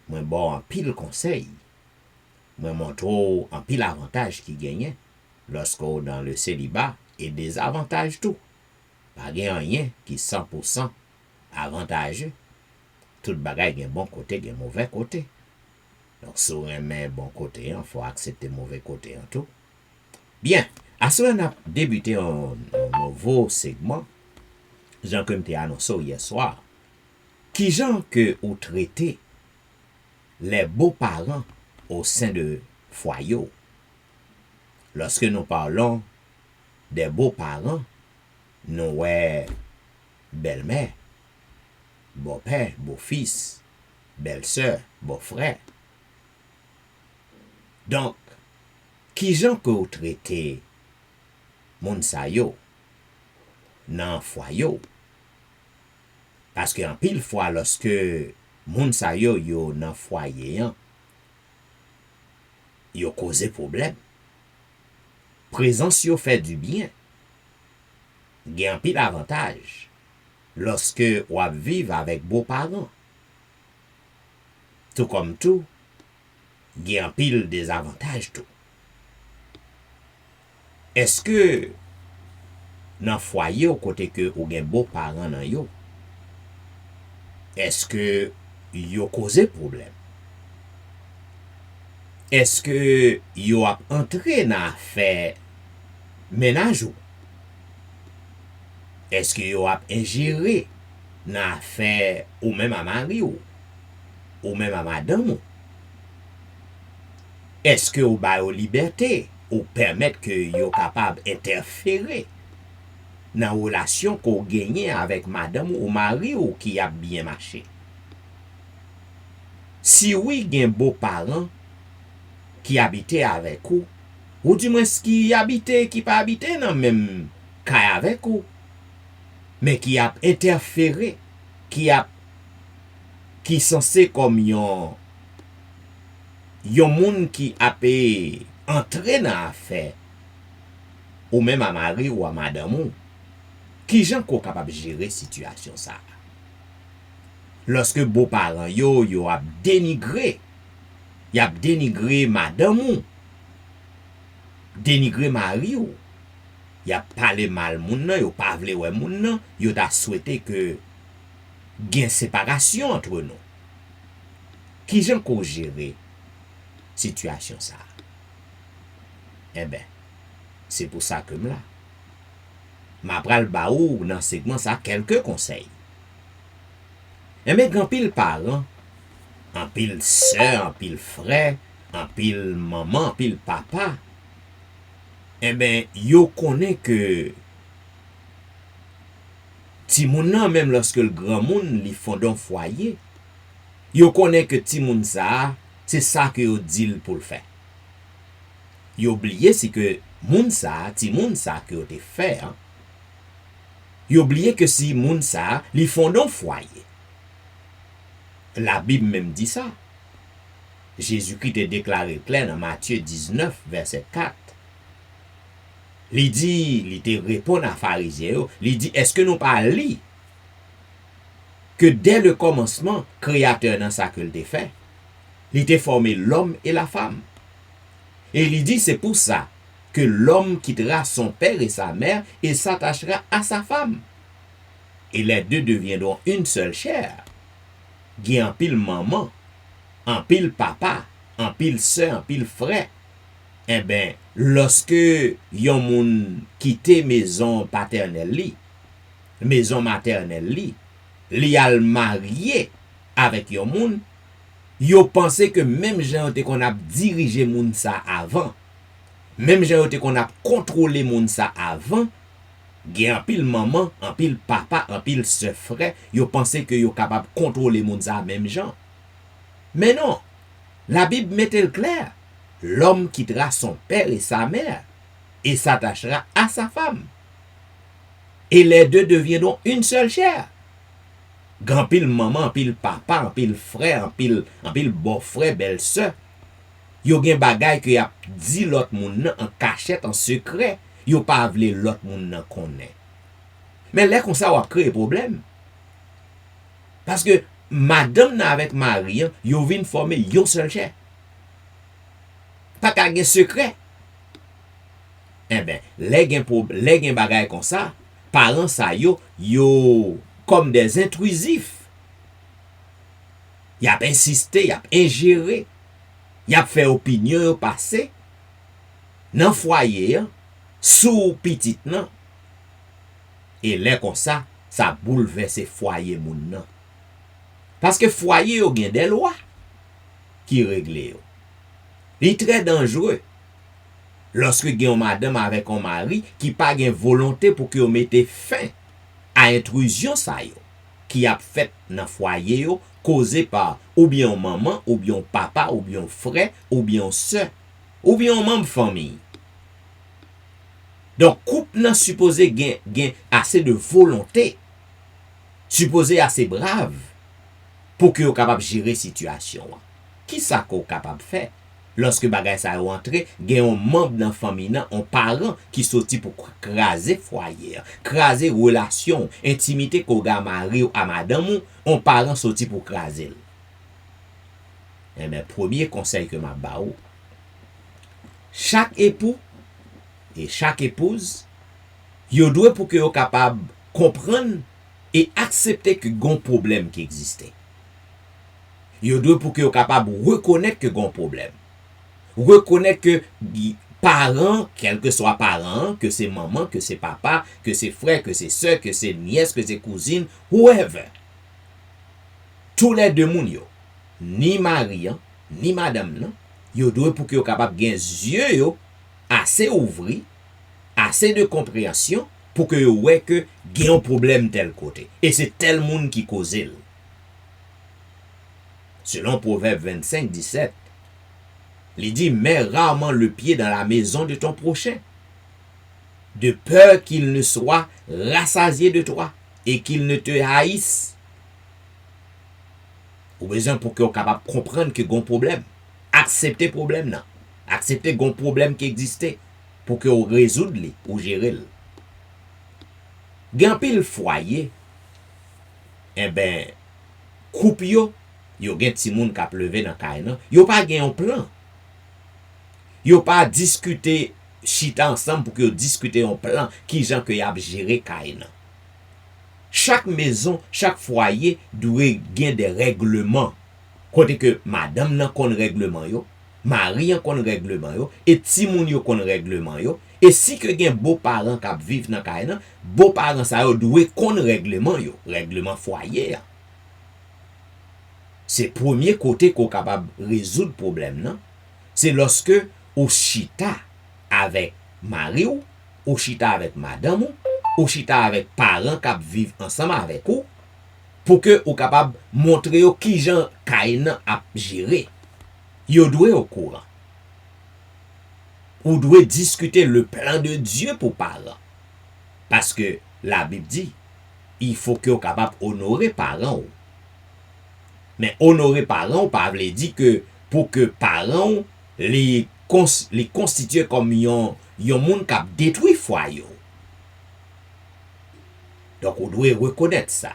Moi bon un pile conseil. Moi montre un pile avantage qui gagne lorsqu'on dans le célibat et des avantages tout. Pas rien qui 100% avantageux. Tout bagaille a un bon côté, a un mauvais côté. Donc si on aime bon côté, il faut accepter mauvais côté en tout. Bien, à ce moment on a débuté un nouveau segment, Jean comme t'ai annoncé hier soir, qui Jean que ou traité les beaux-parents au sein de foyer. Lorsque nous parlons des beaux-parents, nous ouais belle-mère, beau-père, beau-fils, belle-sœur, beau-frère. Donc, qui gens que vous traitez moun sa yo nan foyer? Parce que en pile fois lorsque moun sa yo nan foyer, yo cause problème. Présence yo fait du bien. Gen pile avantage lorsque ou vivre avec beaux-parents. Tout comme tout, gen pile des avantages tout. Est-ce que dans foyer au côté que ou gen beaux-parents nan yo, est-ce que yo cause problème? Est-ce que yo a entré dans affaire ménage ou? Est-ce que yo a ingéré dans affaire ou même à mari ou même à madame ou? Est-ce que ou ba yo liberté ou permettre que yo capable interférer dans relation qu'on gagne avec madame ou mari ou qui a bien marché? Si oui, gen beaux-parents qui habitaient avec ou du moins qui habitait, qui pas habité dans même cas avec vous, mais qui a interféré, qui censé comme yon moun qui a entré dans affaire ou même à mari ou à madame ou, qui gens ko capable gérer situation ça? Lorsque beaux-parents yo a dénigré madame ou, dénigré mari ou, y a parlé mal moun nan, yo pa vle wè moun nan, yo ta souhaité que gen séparation entre nous. Qui j'en ko gérer situation ça? Eh ben, c'est pour ça que m'la. Ma pral ba ou dans segment ça quelques conseils. Eh ben, grand pile parents, en pile sœur, en pile frère, en pile maman, en pile papa, eh ben, yo connaît que ti moun nan, même lorsque le grand moun li fondon foyer, yo connaît que ti moun ça, c'est ça que yo dit pour le faire. Yo oublié si que moun ça, ti moun ça que yo te fait, hein. Yo oublié que si moun ça, li fondon foyer. La Bible même dit ça. Jésus-Christ est déclaré clair dans Matthieu 19, verset 4. Il dit, il te répond à pharisien, il dit, est-ce que nous pas li que dès le commencement, créateur dans ça que il fait, il t'a formé l'homme et la femme. Et il dit, c'est pour ça que l'homme quittera son père et sa mère et s'attachera à sa femme. Et les deux deviendront une seule chair. Qui en pile maman, en pile papa, en pile soeur, en pile frère. Eh ben, lorsque yon moun quitte maison paternelle li, maison maternelle li al marié avec yon moun, yo pense que même gens qu'on a dirigé moun ça avant, même gens qu'on a contrôlé moun ça avant, gen en pile maman, en pile papa, en pile soeur frère, yo pense que yo capable contrôler moun ça même gens. Mais non, la Bible met le clair. L'homme quittera son père et sa mère et s'attachera à sa femme. Et les deux deviendront une seule chair. Grand pile maman, pile papa, pile frère, pile beau-frère, belle-sœur. Yo gen bagay que y a dit l'autre moun en cachette, en secret. Yo pas vle l'autre moun nan connaît. Mais là comme ça, on a créé problème. Parce que madame nan avec Marie, yo vin former yon seul chair. Pas qu'à gen secret. Eh ben, les gen bagay comme ça, parents ça yo comme des intrusifs. Y a insisté, y a ingéré, y a fait opinion passé dans foyer sous petit nan. Et là comme ça bouleverse foyer moun nan. Parce que foyer yo gen des lois qui règle yo. Il est très dangereux lorsque gen madame avec un mari qui pas gen volonté pour que mette fin à intrusion ça yo qui a fait dans foyer yo causé par ou bien maman ou bien papa ou bien frère ou bien sœur ou bien membre famille. Donc couple nan supposé gen assez de volonté, supposé assez brave pour que yo capable gérer situation. Qui ça qu'on capable faire? Lorsque bagay sa rentre, gen un membre dans famille nan, un parent qui sorti pour craser foyer, craser relation, intimité ko ga mari ou à madame, un parent sorti pour craser. Et mes premier conseil que m'a ba ou, chaque époux et chaque épouse, yo doit pour que yo capable comprendre et accepter que gon problème qui existait. Yo doit pour que yo capable reconnaître que gon problème. Reconnaître que parents, quel que soit parents, que c'est maman, que c'est papa, que c'est frère, que c'est soeur, que c'est nièce, que c'est cousine, whoever. Tous les deux moun yo, ni mari, ni madame, non, yo doit pour que yo capable gen yeux yo assez ouvri, assez de compréhension pour que yo wè que gen un problème tel côté. Et c'est tel moun qui cause il. Selon Proverbe 25, 17, il dit, mets rarement le pied dans la maison de ton prochain, de peur qu'il ne soit rassasié de toi et qu'il ne te haïsse. Ou besoin pour que vous capable de comprendre que vous avez un problème. Accepter le problème, non. Accepter que vous avez un problème qui existait pour que vous résoudre ou gérer. Gan pile foyer, eh ben, coupe yo gen ti moun k'ap leve dans kay nan, yo pas gen un plan. Yo pas discuter chita ensemble pour que yo discuter un plan qui jan que y a gérer kay nan. Chaque maison, chaque foyer doit gen des règlements. Côté que madame nan kon règlement yo, mari an kon règlement yo, et ti moun yo kon règlement yo. Et si que gen beau parents k'ap viv nan kay nan, beau parents sa yo doit kon règlement yo, règlement foyer. C'est premier côté qu'on capable résoudre problème non, c'est lorsque au chita avec mari ou chita avec madame ou chita avec parents qui vivent ensemble avec vous pour que ou capable montrer qui Jean Caïn a géré. Yo doit au courant. Ou doit discuter le plan de Dieu pour parents. Parce que la Bible dit, il faut que vous capable honorer parents. Mais honorer parents, pas veut dire que pour que parents les constituent comme yon monde qui détruit foyer. Donc on doit reconnaître ça.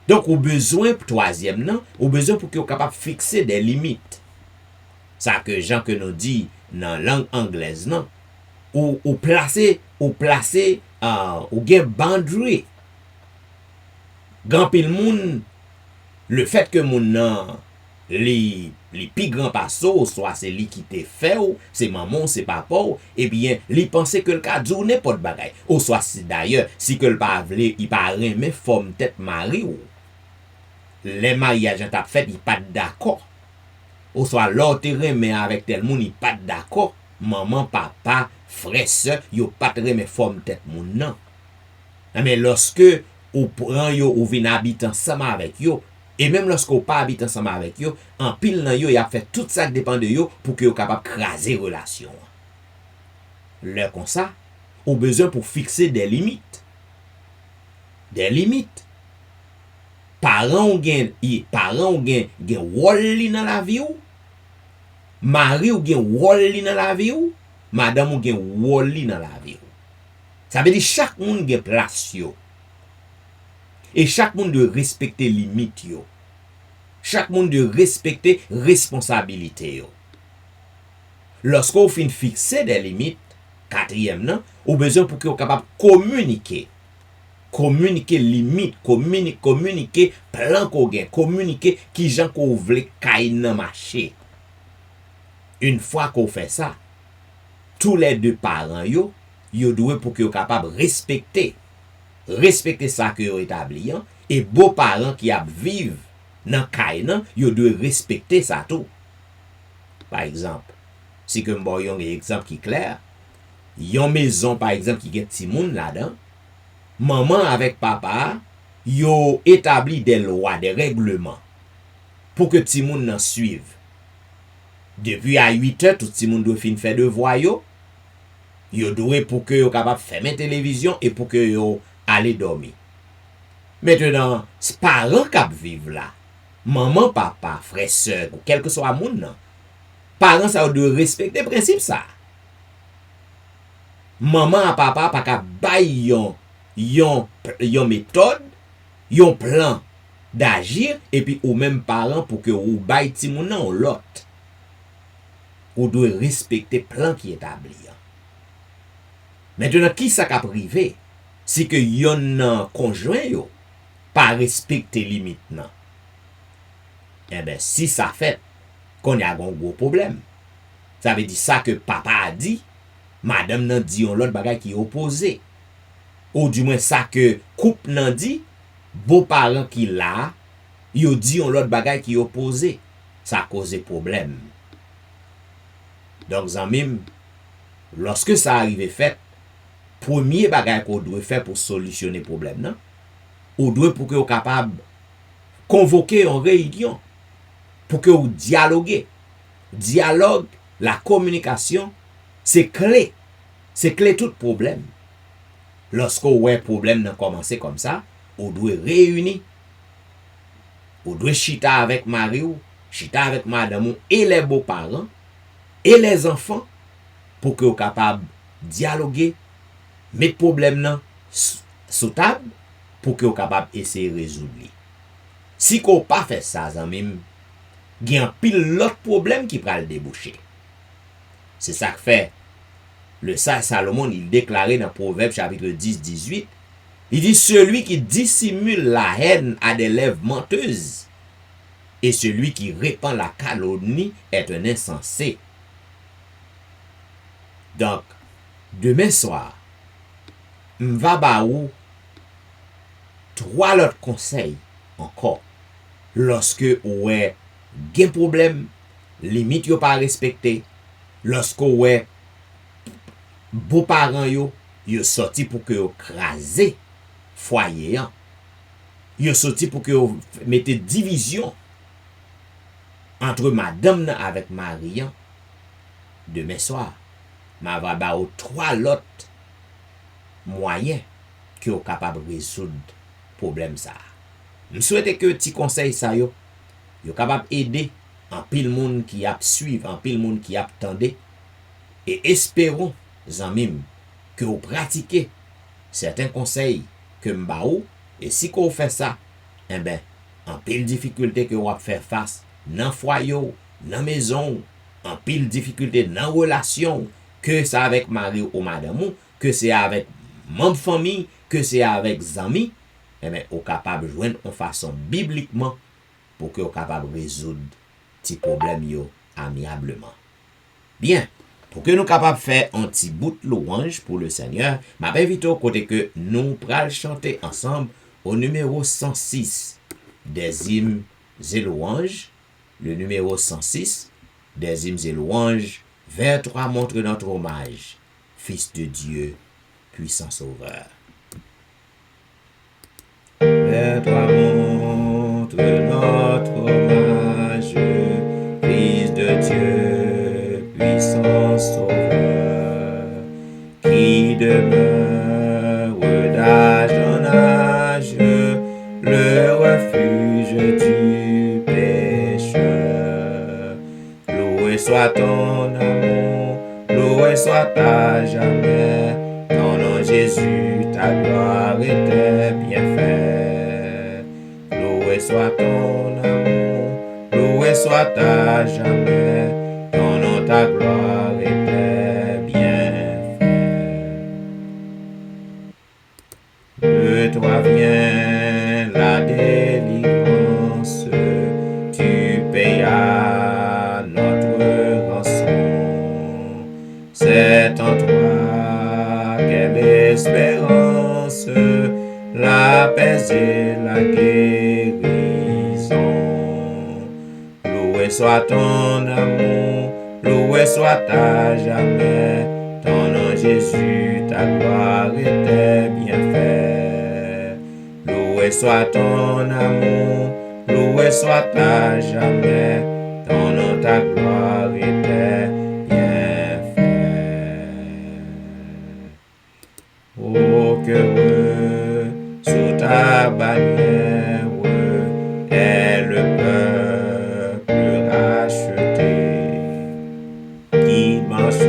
Donc, au besoin, troisième, non, au besoin pour que vous capable de fixer des limites. Ça que Jean que nous dit dans la langue anglaise, non, ou placer, ou gen boundary. Grand pile moun, le fait que moun nan, les plus grands passos, soit c'est lui qui te fait, ou c'est maman, c'est papa, et bien, li pense que le cas d'ou n'est pas de bagay. Ou soit d'ailleurs, si que le pas vle, il pas remet forme tête mari ou. Les mariages t'a fait, il pas d'accord. Ou soit l'autre remet avec tel moun, il pas d'accord. Maman, papa, frère, soeur, yo pas remet forme tête moun nan. Mais lorsque ou prend yo ou vient habiter ensemble avec yo, et même lorsque ou pas habite ensemble avec yo, en pile nan yo, y a fait tout ça qui dépend de yo pour que yo capable craser relation. Là comme ça, ou besoin pour fixer des limites. Des limites. Parents ou gen rôle li dans la vie ou. Mari ou gen rôle li dans la vie ou. Madame ou gen rôle li dans la vie ou. Ça veut dire chaque monde gen place yo. Et chaque monde doit respecter limite yo. Chaque monde doit respecter responsabilité yo. Lorsqu'on fin fixer des limites, quatrième non, ou besoin pour que vous capable communiquer. Communiquer limite, communiquer plan qu'on gagne, communiquer qui gens qu'on veut caille dans marché. Une fois qu'on fait ça, tous les deux parents yo doivent pour que vous capable respecter ça que vous établi et beaux parents qui a vivent dans caille nan, yo doivent respecter ça tout. Par exemple, si que m'boy un exemple qui clair, yon maison par exemple qui gen ti moun là-dedans, maman avec papa, yo établi des lois, des règlements pour que ti moun nan suive. Depuis à 8h, tout ti moun doit fin faire devoir yo. Yo doit pour que yo capable fermer télévision et pour que yo aller dormir. Maintenant, c'est parents qui vivent là. Maman, papa, frère, soeur, quel que soit moun nan. Parents ça doit respecter principe ça. Maman et papa pas ka bay yon méthode, yon plan d'agir et puis ou même parents pour que ou bay ti moun nan ou l'autre. Ou doit respecter plan qui établi. Maintenant qui ça ka privé si que yon conjoint yo pas respecter limite nan. Eh ben si ça fait qu'on y a un gros problème. Ça veut dire ça que papa a dit, madame nan dit on l'autre bagay qui opposé. Ou du moins ça que couple nan dit, beaux parents qui là, yo dit on l'autre bagay qui opposé. Ça cause problème. Donc zanmim, lorsque ça arrive fait, premier bagay qu'on doit faire pour solutionner problème nan, ou doit pour que vous capable convoquer une réunion pour que vous dialoguez. Dialogue, la communication, c'est clé. C'est clé tout problème. Lorsque vous avez un problème n'a commencé comme ça, vous devez réunir. Vous devez chita avec mari ou, chita avec madame et les beaux-parents et les enfants pour que vous capable dialoguer, mettre problème nan sous table pour que vous capable essayer de résoudre. Si vous pas fait ça, zanmim, il y a un pile l'autre problème qui va le déboucher. C'est ça que fait le sage Salomon, il déclarait dans Proverbe chapitre 10-18, il dit celui qui dissimule la haine a des lèvres menteuses et celui qui répand la calomnie est un insensé. Donc, demain soir, m'va ba ou 3 autres conseils encore. Lorsque ouais gen problème, limite yo pas respecté, lorsque ouais beaux-parents yo sorti pour que yo craser foyer an. Yo sorti pour que yo mette division entre madame nan avec mari an. Demain soir, ma va ba ou trois lot moyens que yo capable résoudre problème ça. Je souhaite que petit conseil ça yo capable aider en pile monde qui a suivre, en pile monde qui a tendé et espérons zanmim que vous pratiquez certains conseils que m'ba ou et si qu'on fait ça, eh ben en pile difficulté que vous faire face dans foyer, dans maison, en pile difficulté dans relation que c'est avec mari ou madame ou, que c'est avec membre famille, que c'est avec amis, eh ben vous capable joindre en façon bibliquement pour que vous capable résoudre petit problème yo amiablement. Bien, pour que nous capables de faire un petit bout de louange pour le Seigneur, m'a invité au côté que nous pral chanter ensemble au numéro 106 des hymnes et louanges, le numéro 106 des hymnes et louanges, vers toi montre notre hommage, Fils de Dieu, puissant Sauveur. Vers toi montre notre hommage, Fils de Dieu, puissant Sauveur, qui demeure d'âge en âge, le refuge du pécheur. Loué soit ton amour, loué soit à jamais, ton nom Jésus, ta gloire et tes bienfaits. Loué soit ton amour, loué soit à jamais, ton nom, ta gloire et tes bienfaits. De toi vient la délivrance, tu payas notre rançon. C'est en toi quelle espérance, la paix et la guérison. Loué soit ton amour, loué soit à jamais, ton nom Jésus, ta gloire et tes bienfaits. Loué soit ton amour, loué soit à jamais, ton nom, ta gloire et tes bienfaits. Oh, que heureux sous ta bannière est le peuple racheté, qui marche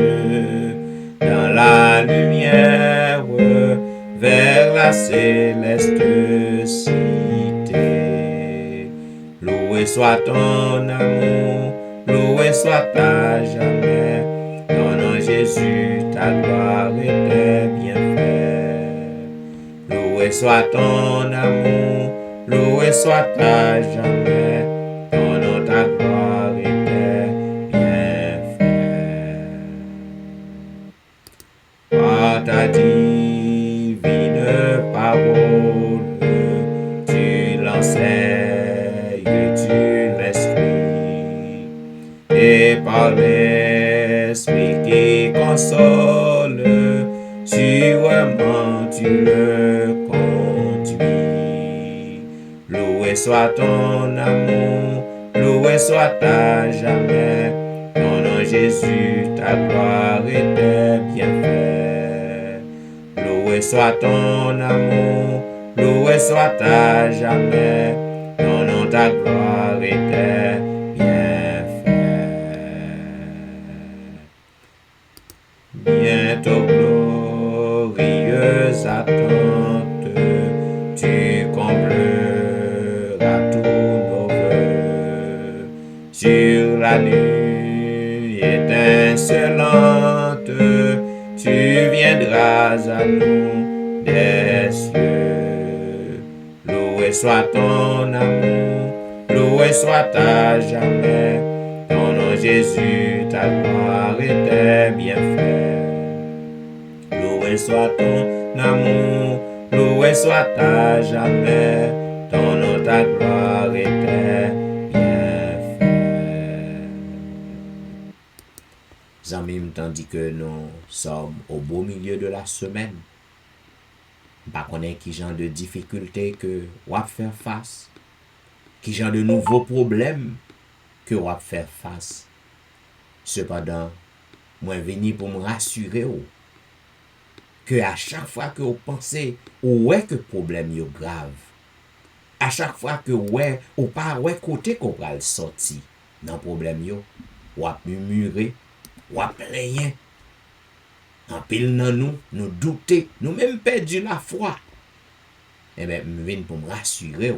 dans la lumière vers la céleste cité. Loué soit ton amour, loué soit à jamais, ton nom Jésus, ta gloire et tes bienfaits. Loué soit ton amour, loué soit à jamais, ton nom, ta gloire et tes bienfaits. Par ta divine parole, tu l'enseignes, tu l'instruis, et par l'esprit qui console, sûrement tu le conduis. Loué soit ton amour, loué soit à jamais, ton nom Jésus, ta gloire et tes bienfaits. Loué soit ton amour, loué soit à jamais, ton nom, ta gloire et tes bienfaits. Bientôt glorieuse attente, tu combleras tous nos vœux. Sur la nuit étincelante, tu viendras à nous des cieux. Loué soit ton amour, loué soit à jamais, ton nom Jésus, ta gloire et tes bienfaits. Loué soit ton amour, loué soit à jamais, ton nom, ta gloire et tes bienfaits. amis, tandis que nous sommes au beau milieu de la semaine, pas connaître qui genre de difficultés que on va faire face, qui genre de nouveaux problèmes que on va faire face. Cependant, moi venu pour me rassurer que à chaque fois que vous pensez ouais que problème est grave, à chaque fois que ouais ou pas ouais côté qu'on va le sortir dans problème yo, ou à murmurer, ou à plaigner, en pile dans nous douter, nous même perdu la foi. Eh bien, je viens pour me rassurer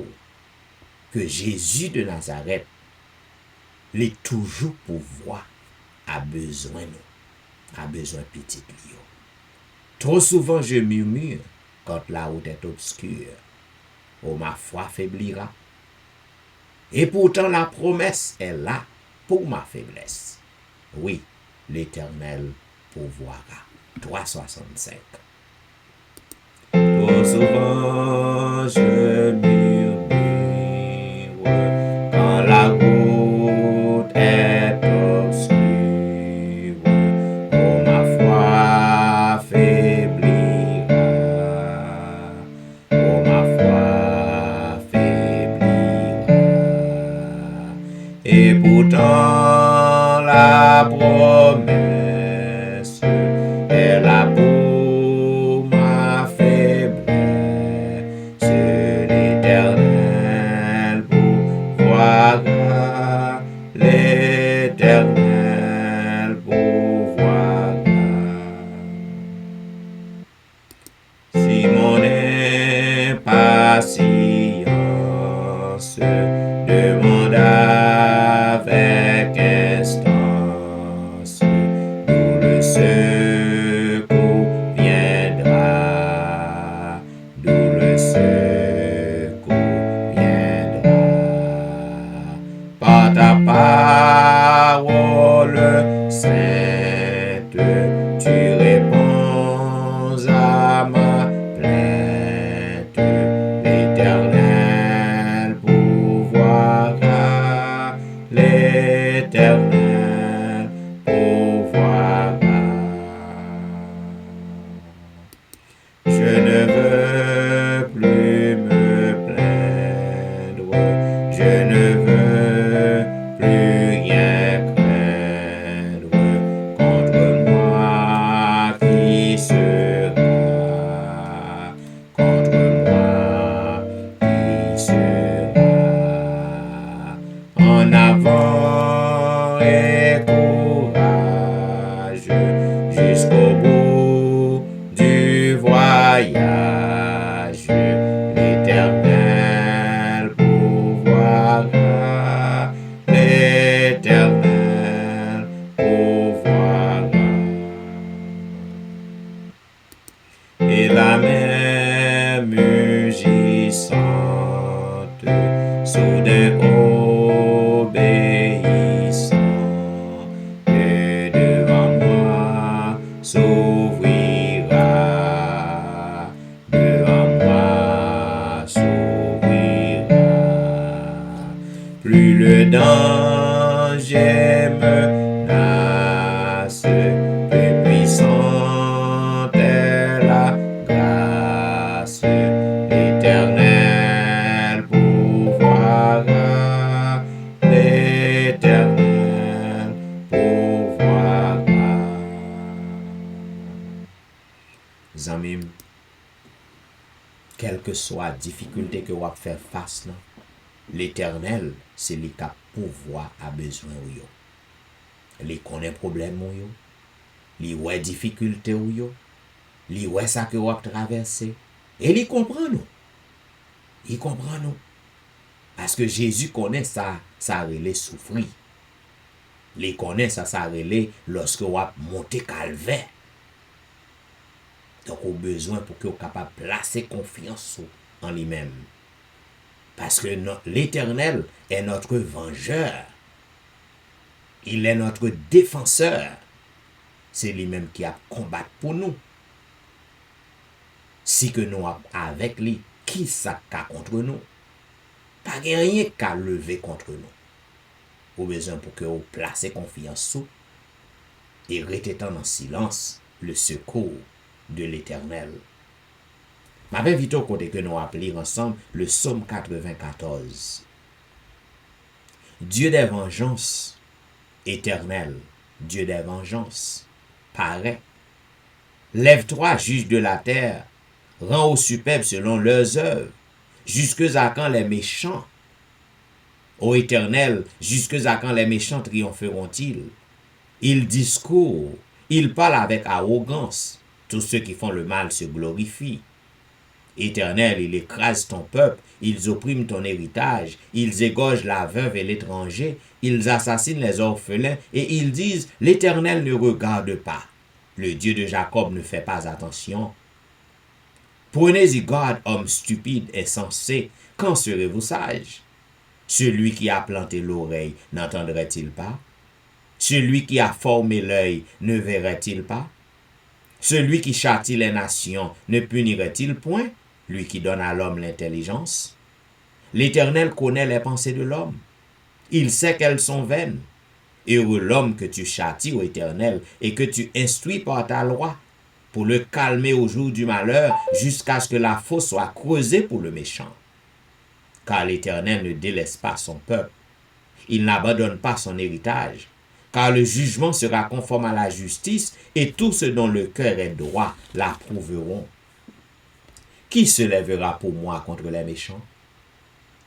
que Jésus de Nazareth, il est toujours pouvoir, a besoin nous, a besoin petit Lio. Trop souvent je murmure quand la route est obscure. Oh, ma foi faiblira. Et pourtant la promesse est là pour ma faiblesse. Oui, l'Éternel pourvoira. 3,65. Trop souvent je murmure quand la route est obscure. Oh, ma foi faiblira. Oh, ma foi faiblira. Et pourtant la promesse est là pour ma faiblesse. L'Éternel pourvoira. L'Éternel pourvoira. Si mon impatience demande avec instance, d'où le secours viendra, d'où le secours viendra. Par ta parole sainte, tu réponds à ma plainte. L'Éternel pourvoira. L'Éternel pourvoira. Je ne veux plus me plaindre, je ne veux plus rien craindre. Contre moi qui sera, contre moi qui sera. En avant et courage jusqu'au bout du voyage. L'Éternel pourvoira. L'Éternel pourvoira. Et la mer mugissante, soudain obéissant, et devant moi s'ouvrira, devant moi s'ouvrira. Plus le danger menace, plus puissante est la grâce. L'Éternel pourvoira. L'Éternel pourvoira. Amis, quelle que soit la difficulté que vous faire face, l'Éternel, c'est lui qui pouvoir à besoin ou yo. Lui connaît problème ou yo. Lui ouais difficulté ou yo. Lui ouais ça que vous traverser. Et lui comprend nous. Il comprend nous. Parce que Jésus connaît ça relait souffrir. Il connaît ça relait lorsque vous monter calvaire. Donc, au besoin pour que vous capable de placer confiance en lui-même. Parce que l'Éternel est notre vengeur. Il est notre défenseur. C'est lui-même qui a combattu pour nous. Si que nous avec lui, qui ça contre nous? Pas rien qu'à lever contre nous. Au besoin pour que vous placez confiance sous. et retenant en silence le secours de l'Éternel. M'avais vite au côté que nous appelons ensemble le psaume 94. Dieu des vengeances, éternel, Dieu des vengeances, paraît. Lève-toi, juge de la terre, rends aux superbes selon leurs œuvres. Jusque à quand les méchants? Ô Éternel, jusque à quand les méchants triompheront-ils? Ils discourent, ils parlent avec arrogance. Tous ceux qui font le mal se glorifient. Éternel, ils écrasent ton peuple, ils oppriment ton héritage, ils égorgent la veuve et l'étranger, ils assassinent les orphelins et ils disent, l'Éternel ne regarde pas. Le Dieu de Jacob ne fait pas attention. Prenez-y garde, hommes stupides et sensés, quand serez-vous sages? Celui qui a planté l'oreille n'entendrait-il pas? Celui qui a formé l'œil ne verrait-il pas? Celui qui châtie les nations ne punirait-il point? Lui qui donne à l'homme l'intelligence? L'Éternel connaît les pensées de l'homme. Il sait qu'elles sont vaines. Heureux l'homme que tu châties, ô Éternel, et que tu instruis par ta loi, pour le calmer au jour du malheur, jusqu'à ce que la fosse soit creusée pour le méchant. Car l'Éternel ne délaisse pas son peuple. Il n'abandonne pas son héritage. Car le jugement sera conforme à la justice, et tous ceux dont le cœur est droit l'approuveront. Qui se lèvera pour moi contre les méchants?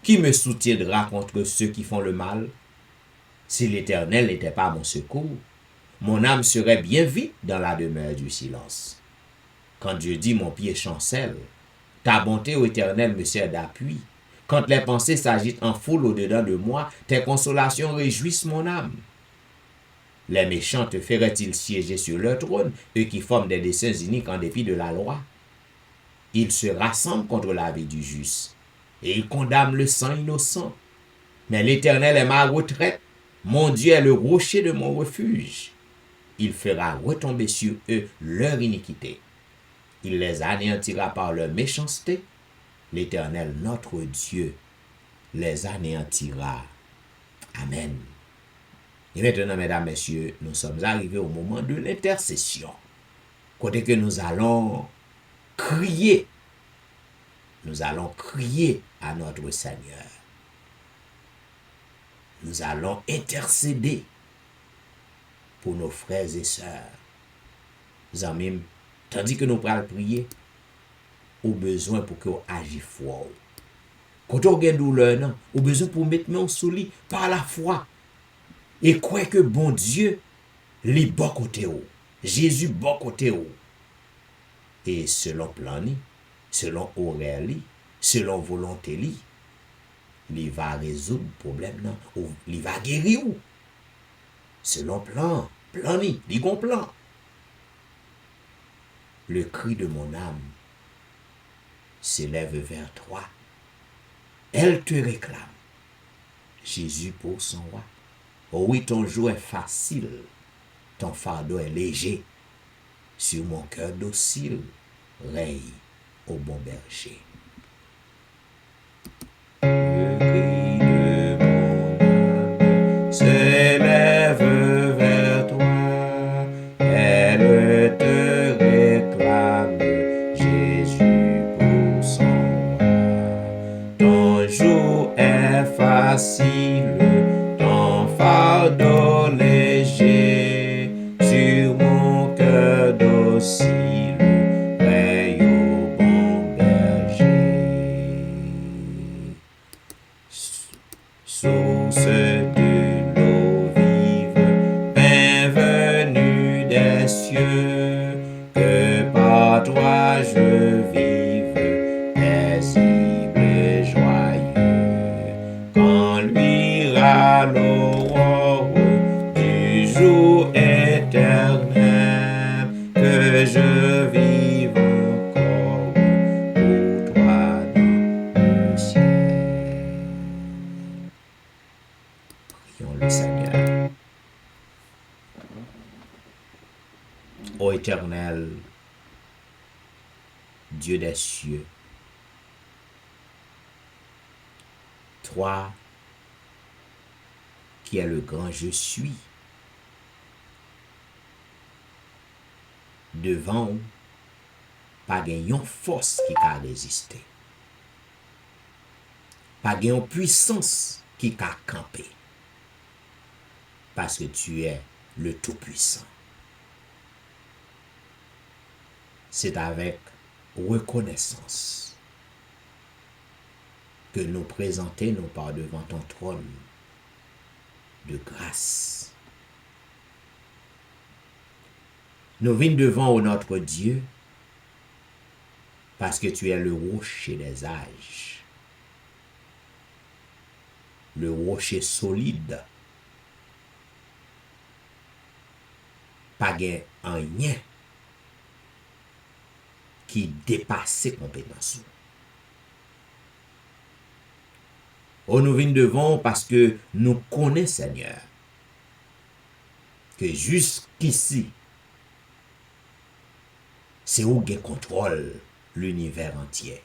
Qui me soutiendra contre ceux qui font le mal? Si l'Éternel n'était pas mon secours, mon âme serait bien vite dans la demeure du silence. Quand Dieu dit mon pied chancelle, ta bonté, ô Éternel, me sert d'appui. Quand les pensées s'agitent en foule au-dedans de moi, tes consolations réjouissent mon âme. Les méchants te feraient-ils siéger sur leur trône, eux qui forment des desseins iniques en dépit de la loi? Ils se rassemblent contre la vie du juste, et ils condamnent le sang innocent. Mais l'Éternel est ma retraite, mon Dieu est le rocher de mon refuge. Il fera retomber sur eux leur iniquité. Il les anéantira par leur méchanceté. L'Éternel, notre Dieu, les anéantira. Amen. Et maintenant, mesdames, messieurs, nous sommes arrivés au moment de l'intercession. Côté que nous allons crier. Nous allons crier à notre Seigneur. Nous allons intercéder pour nos frères et sœurs. Amis, tandis que nous allons prier, au besoin pour que vous agissiez fort. Quand on a une douleur, non, au besoin pour mettre mon sous lit par la foi. Et croire que bon Dieu, li bon côté ou. Jésus bon côté ou. Et selon plan li, selon horaire li, selon volonté li, il va résoudre le problème non, ou il va guérir ou. Selon plan li, il gon plan. Le cri de mon âme s'élève vers toi. Elle te réclame. Jésus pour son roi. Oh oui, ton joug est facile, ton fardeau est léger. Sur mon cœur docile, raye au bon berger. Le cri de mon âme s'élève vers toi, elle te réclame, Jésus pour son roi. Ton joug est facile, ton fardeau léger, sur mon cœur docile, raye au bon berger. Source de l'eau vive, pain venu des cieux, que par toi je vive, paisible et joyeux. Quand luira l'aurore du jour éternel, que je vive encore pour toi dans le ciel. Prions le Seigneur. Ô Éternel, Dieu des cieux, toi qui es le grand je suis, devant ou, pas une force qui a résisté. Pas une puissance qui a campé. Parce que tu es le Tout-Puissant. C'est avec reconnaissance que nous présentons par devant ton trône de grâce. Nous venons devant notre Dieu parce que tu es le rocher des âges, le rocher solide. Pas un rien qui dépasse compétence. Oh, nous venons devant parce que nous connaissons, Seigneur, que jusqu'ici, c'est où qui contrôle l'univers entier.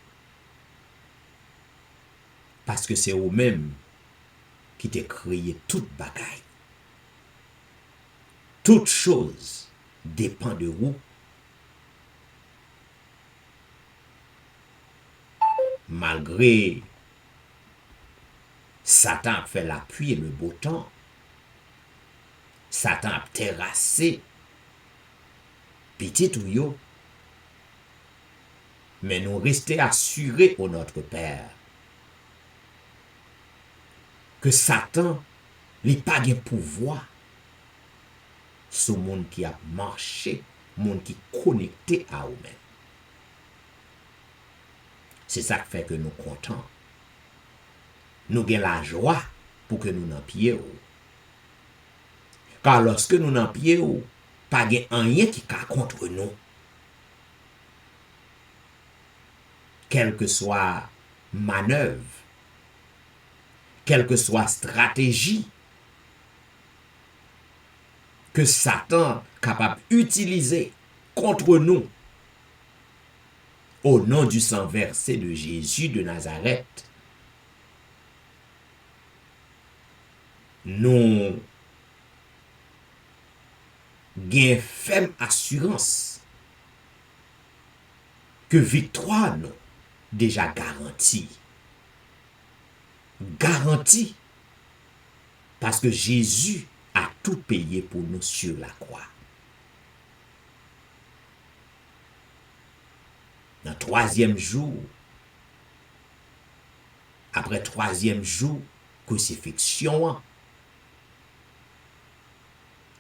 Parce que c'est vous-même qui t'ai créé toute bagaille. Toute chose dépend de vous. Malgré Satan a fait la pluie et le beau temps, Satan a terrassé petit ou yo, mais nous restons assurés au notre Père que Satan n'a pas de pouvoir sur le monde qui a marché, le monde qui est connecté à eux-mêmes. C'est ça qui fait que nous sommes contents. Nous avons la joie pour que nous n'en pieds. Car lorsque nous n'en pieds, pas de rien qui est contre nous. Quelle que soit manœuvre, quelle que soit stratégie que Satan est capable d'utiliser contre nous, au nom du sang versé de Jésus de Nazareth, nous avons ferme assurance que victoire nous déjà garantie. Garantie parce que Jésus a tout payé pour nous sur la croix. Dans le 3e jour, après 3e jour, crucifixion,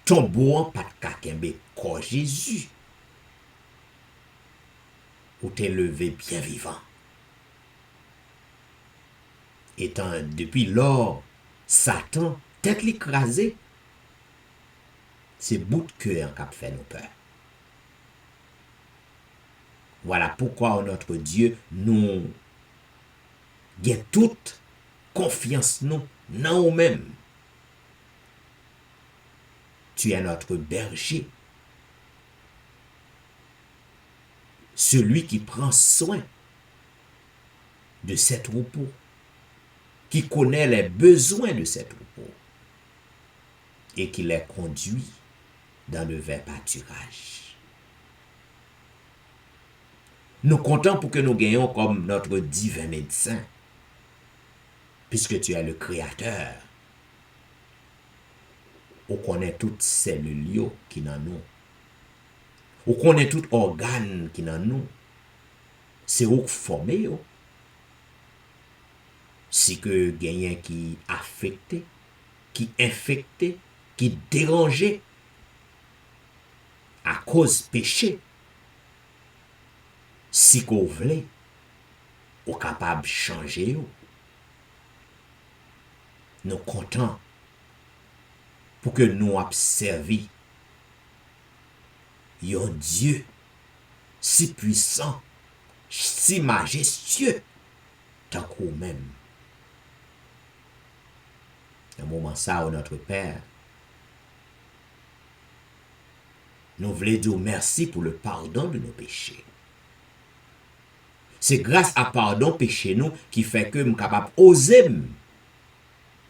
tombeau pas de kakembe corps Jésus, ou t'es levé bien vivant. Étant depuis lors, Satan, tête l'écrasée, c'est bout de cœur qui a fait nos peurs. Voilà pourquoi notre Dieu nous a toute confiance nous dans nous-mêmes. Tu es notre berger. Celui qui prend soin de ces troupeaux, qui connaît les besoins de ces troupeaux et qui les conduit dans le vert pâturage. Nous comptons pour que nous gagnions comme notre divin médecin, puisque tu es le Créateur. On connaît toutes cellules qui dans nous. On connaît tout organe qui dans nous. C'est où formé. Si que gagnent qui affecté, qui infecté, qui dérangé à cause péché. Si qu'on voulait, on capable de changer. Nous comptons pour que nous observions un Dieu si puissant, si majestueux, tant que nous-mêmes. À un moment ça, notre Père, nous voulons dire merci pour le pardon de nos péchés. C'est grâce à pardon péché nous qui fait que je suis capable d'oser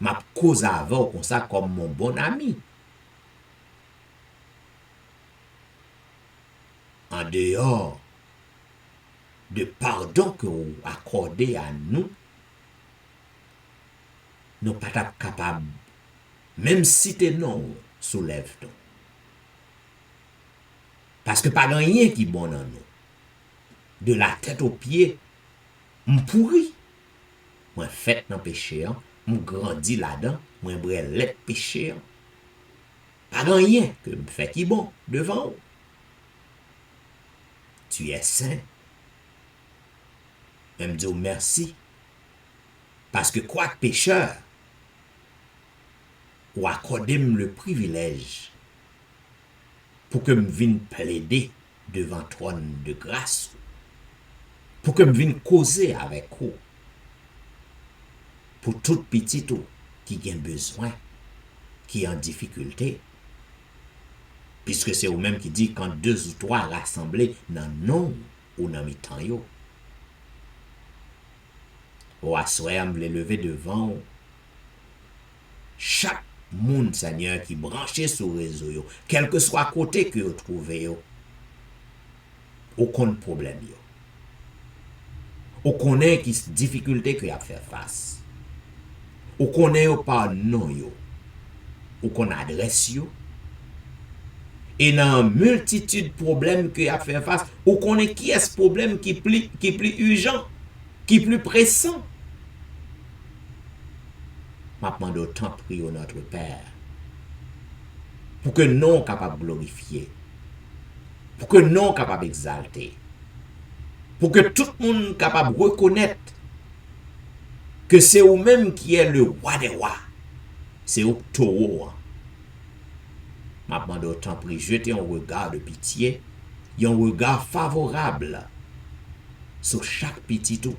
ma cause avant comme ça comme mon bon ami. en dehors de pardon que vous accordez à nous, nous pas capables, même si t'es non, soulève-nous. Parce que pas rien qui est bon dans nous. De la tête aux pieds, m'pourri. Moi fait dans péché, m'grandi là-dedans, moi brelette péché. Pas rien que me fait qui bon devant vous. Tu es saint. Et me dire merci. Parce que quoi que pécheur, ou accordez le privilège pour que me vienne plaider devant trône de grâce, pour que me vienne causer avec vous, pour tout petit tout qui a besoin, qui est en difficulté, puisque c'est vous-même qui dit quand 2 ou 3 rassemblés dans nom ou dans mi-temps yo. Ou à soir, me lever devant chaque monde, Seigneur, qui branché sur le réseau, yo, quel que soit côté que vous trouvez, aucun problème. Yo. Ou connaît qui difficulté que y a fait face. Ou connaît pas non yo. Ou qu'on adresse yo. Et dans multitude de problèmes que y a fait face, ou connaît qui est ce problème qui est plus urgent, qui est plus pressant. Maintenant, d'autant prie au notre Père, pour que nous capables de glorifier, pour que nous capables d'exalter, pour que tout le monde capable de reconnaître que c'est vous-même qui est le roi des rois, c'est vous taureau. Maintenant, d'autant prie, jetez un regard de pitié, un regard favorable sur chaque petit tout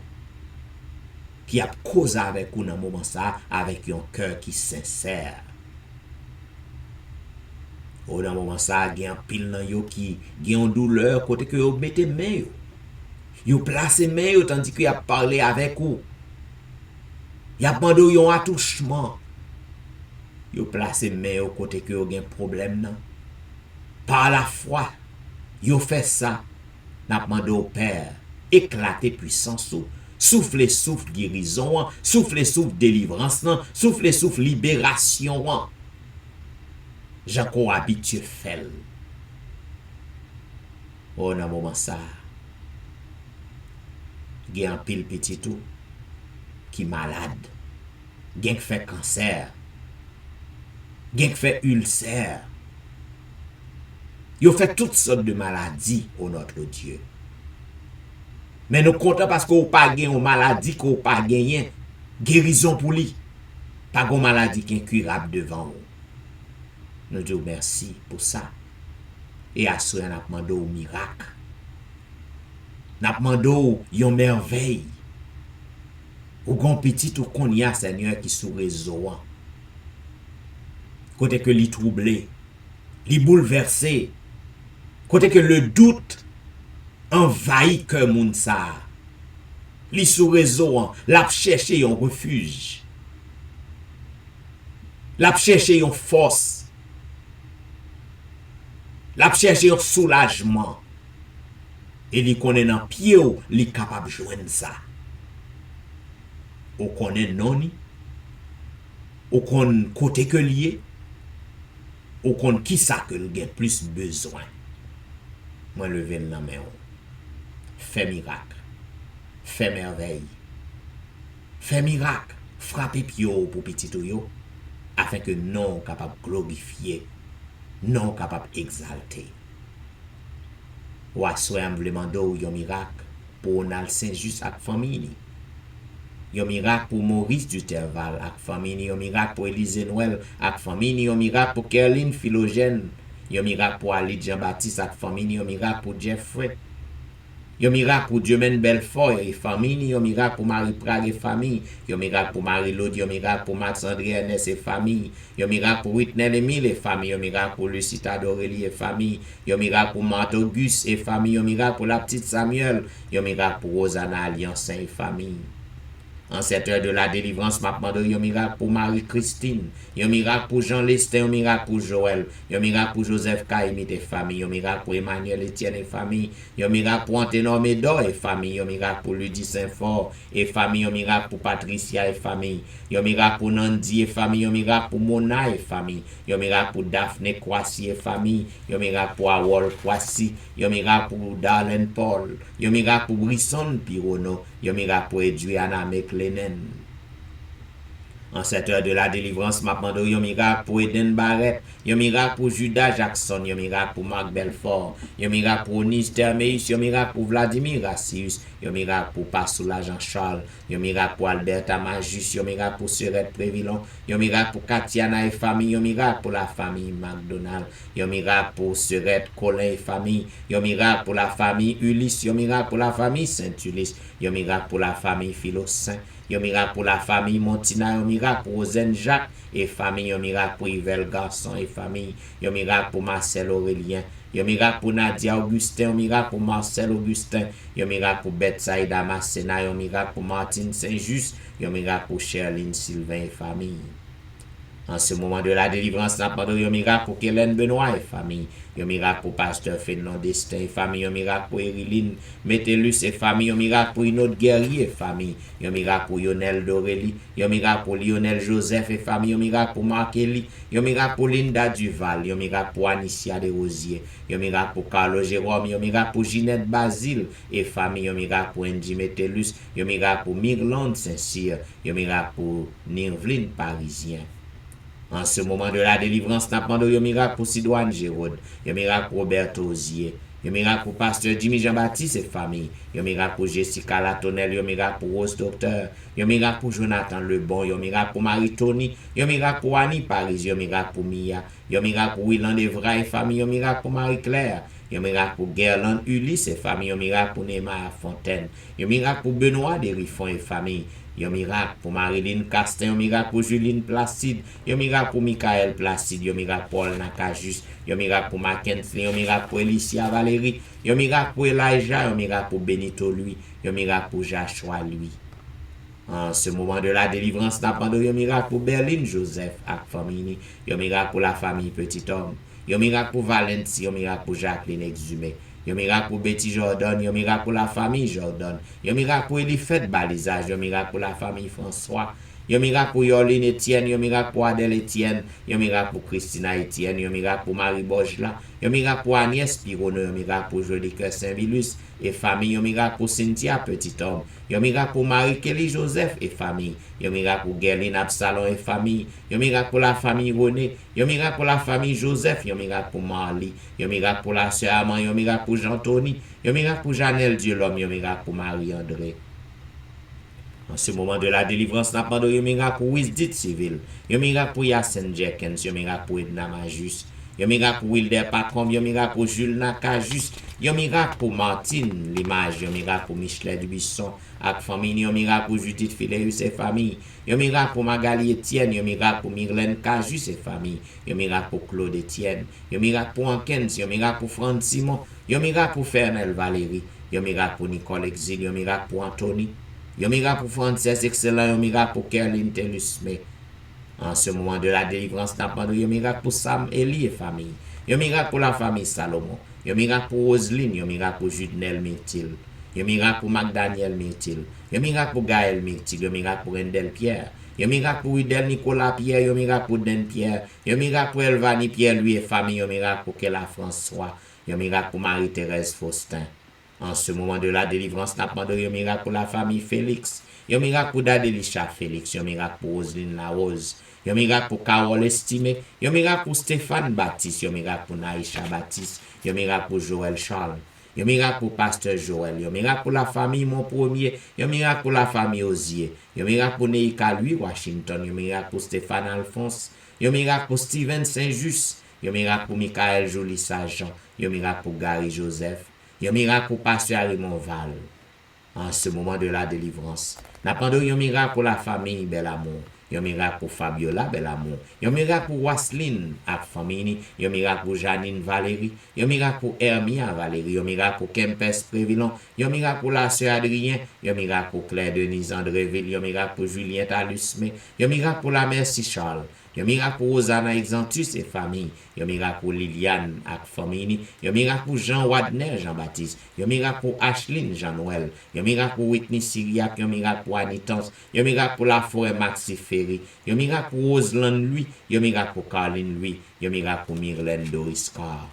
qui a causé avec vous dans un moment ça, avec un cœur qui est sincère. Ou dans un moment ça, il y a un pile dans yo qui a une douleur, côté que vous mettez main. Vous placez main tandis qu'il a parlé avec vous. Il a demandé un attouchement. Vous placez main au côté que vous avez un problème. Non? Par la foi, vous faites ça. N'a demandé au Père, éclatez puissance. Souffle guérison, souffle délivrance, souffle libération. J'encore habitué fait. Oh, dans un moment ça, il y a un pile petit tout qui est malade, il y a qui fait cancer, il y a qui fait ulcère. Il fait toutes sortes de maladies au notre Dieu. Mais nous comptons parce qu'on n'a pas gagné une maladie, qu'on n'a pas gagné guérison pour lui. Pas une maladie qui est incurable devant nous. Nous disons merci pour ça. Et à ce moment, nous demandons un miracle. Nous demandons une merveille. Ou grand petit ou qu'on y a, Seigneur, qui sous réseau. Côté que l'y troublé, l'y bouleversé. Côté que le doute envahit que moun sa. Li sous réseau, l'a cherché un refuge. L'a cherché une force. L'a cherché un soulagement. Et li connaît dans pied ou li capable joindre ça. Ou connaît non ni. Ou connaît côté que lié. Ou connaît qui ça que il a plus besoin. Moi lever la main. Fais miracle, fais merveille, fais miracle, frappez pio pour petit yo, afin que non capable glorifier, non capable exalter. Ou à soi me demander un miracle pour Nal Saint-Just avec famille. Un miracle pour Maurice Duterval avec famille, un miracle pour Élise Noël avec famille, un miracle pour Kerline Philogène, un miracle pour Ali Jean-Baptiste avec famille, un miracle pour Jeffrey. Yon miracle pour Dieumen Belfort et famille, yon miracle pour Marie Prague et famille, yon miracle pour Marie Lodi, yon miracle pour Max André Ernest et famille, yon miracle pour Whitney Emile et famille, yon miracle pour Lucita d'Aurélie et famille, yon miracle pour Marthe Auguste et famille, yon miracle pour la petite Samuel, yon miracle pour Rosanna Alliance et famille. En cette heure de la délivrance, m'a demandé un miracle pour Marie-Christine, un miracle pour Jean Lestin, un miracle pour Joël, un miracle pour Joseph Kaimit et famille, un miracle pour Emmanuel Etienne et famille, un miracle pour Anténor Médor et famille, un miracle pour Ludie Saint-Fort et famille, un miracle pour Patricia et famille, un miracle pour Nandi et famille, un miracle pour Mona et famille, un miracle pour Daphné Kwasi et famille, un miracle pour Awol Kwasi, un miracle pour Darlene Paul, un miracle pour Brisson Pirono, un miracle pour Edwiana McLennan. En cette heure de la délivrance, m'a demandé un miracle pour Eden Barrett, un miracle pour Judas Jackson, un miracle pour Marc Belfort, un miracle pour Onis Termeus, un miracle pour Vladimir Rassius, un miracle pour Passoula Jean-Charles, un miracle pour Alberta Majus, un miracle pour Serette Prévillon, un miracle pour Katiana et famille, un miracle pour la famille McDonald, un miracle pour Serette Colin et famille, un miracle pour la famille Ulysse, un miracle pour la famille Saint-Ulysse, un miracle pour la famille Philosaint, un miracle pour la famille Montina, un miracle pour Rosen Jacques et famille, un miracle pour Yvel Garçon et famille, un miracle pour Marcel Aurélien, un miracle pour Nadia Augustin, un miracle pour Marcel Augustin, un miracle pour Betsaïda Massena, un miracle pour Martine Saint-Just, un miracle pour Sherline Sylvain et famille. En ce moment de la délivrance, n'a pas un miracle pour Kélène Benoît et famille, un miracle pour Pasteur Fénon Destin et famille, un miracle pour Eriline Métellus et famille, un miracle pour une autre guerrier et famille, un miracle pour Lionel Dorelli, un miracle pour Lionel Joseph et famille, un miracle pour Marc Eli, un miracle pour Linda Duval, un miracle pour Anicia Desrosiers, un miracle pour Carlo Jérôme, un miracle pour Ginette Basile et famille, un miracle pour Andy Métellus, un miracle pour Mirlande Saint-Cyr, un miracle pour Nirvline Parisien. En ce moment de la délivrance, n'a pas un miracle pour Sidoine Gérard, un miracle pour Roberto Ozier, un miracle pour Pasteur Jimmy Jean-Baptiste et famille, un miracle pour Jessica Latonnel, un miracle pour Rose Docteur, un miracle pour Jonathan Lebon, un miracle pour Marie-Tony, un miracle pour Annie Paris, un miracle pour Mia, un miracle pour Willan Evra et famille, un miracle pour Marie-Claire, un miracle pour Gerland Ulysse et famille, un miracle pour Neymar Fontaine, un miracle pour Benoît Derifon et famille, un miracle pour Marilyn Castin, un miracle pour Juline Placide, un miracle pour Michael Placide, un miracle pour Paul Nakajus, un miracle pour Mackenzie, un miracle pour Elicia Valérie, un miracle pour Elijah, un miracle pour Benito lui, un miracle pour Joshua lui. En ce moment de la délivrance, n'a pas un miracle pour Berlin Joseph ak famille, un miracle pour la famille Petit Homme, un miracle pour Valentie, un miracle pour Jacqueline Exhumé, un miracle pour Betty Jordan, un miracle pour la famille Jordan, un miracle pour Elifette Balisage, un miracle pour la famille François, un miracle pour Yoline Etienne, un miracle pour Adèle Etienne, un miracle pour Christina Etienne, un miracle pour Marie Bojla, un miracle pour Agnès Pironneau, un miracle pour Jolicoeur Saint-Vilus et famille, un miracle pour Cynthia Petit Homme, un miracle pour Marie-Kelly Joseph et famille, un miracle pour Gerline Absalon et famille, un miracle pour la famille René, un miracle pour la famille Joseph, un miracle pour Marley, un miracle pour la sœur Amand, un miracle pour Jean-Tony, un miracle pour Janelle Dieu-L'Homme, un miracle pour Marie-André. En ce moment de la délivrance, n'a pas un miracle pour Wisdit Civil, un miracle pour Yassen Jenkins, un miracle pour Edna Majus, un miracle pour Wilder Patron, un miracle pour Jules Nakajus, un miracle pour Martine Limage, un miracle pour Michelet Dubuisson, avec famille, un miracle pour Judith Phileus et famille, un miracle pour Magali Etienne, un miracle pour Myrlène Cajus et famille, un miracle pour Claude Etienne, un miracle pour Ankens, un miracle pour Franck Simon, un miracle pour Fernel Valérie, un miracle pour Nicole Exil, un miracle pour Anthony, un miracle pour Frances Excellent, un miracle pour Kerlin Tellusme. En ce moment de la délivrance, n'a pas un miracle pour Sam Eli et famille, un miracle pour la famille Salomon, un miracle pour Roseline, un miracle pour Judnel Myrtil, un miracle pour McDaniel Myrtil, un miracle pour Gaël Myrtil, un miracle pour Endel Pierre, un miracle pour Udel Nicolas Pierre, un miracle pour Den Pierre, un miracle pour Elvani Pierre lui et famille, un miracle pour Kela François, un miracle pour Marie-Thérèse Faustin. En ce moment de la délivrance, n'a pas un miracle pour la famille Félix, un miracle pour Dadelisha Félix, un miracle pour Roseline Larose, un miracle pour Carole Estimé, un miracle pour Stéphane Baptiste, un miracle pour Naïcha Baptiste, un miracle pour Joël Charles, un miracle pour Pasteur Joël, un miracle pour la famille Mon Premier, un miracle pour la famille Osier, un miracle pour Neika Louis Washington, un miracle pour Stéphane Alphonse, un miracle pour Steven Saint-Just, un miracle pour Michael Joly Sajan, un miracle pour Gary Joseph, un miracle pour Pasteur Raymond Val. En ce moment de la délivrance, n'a pas un miracle pour la famille Belamour, Yon miracle pour Fabiola, bel amour. Yon miracle pour Waslin ak famille. Yon miracle pour Janine Valérie. Yon miracle pour Hermia Valérie. Yon miracle pour Kempes Prévilon. Yon miracle pour la sœur Adrien. Yon miracle pour Claire Denise Andréville. Yon miracle pour Julien Talusme. Yon miracle pour la Merci Charles. Yon miracle pour Rosanna Exantus et famille. Yon miracle pour Liliane ak famille. Yon miracle pour Jean Wadner Jean-Baptiste. Yon miracle pour Ashlyn Jean-Noël. Yon miracle pour Whitney Syriac. Yon miracle pour Anitance. Yon miracle pour la forêt Maxi Ferry. Yon miracle pour Roseland lui. Yon miracle pour Caroline lui. Yon miracle pour Myrlène Doris Carr.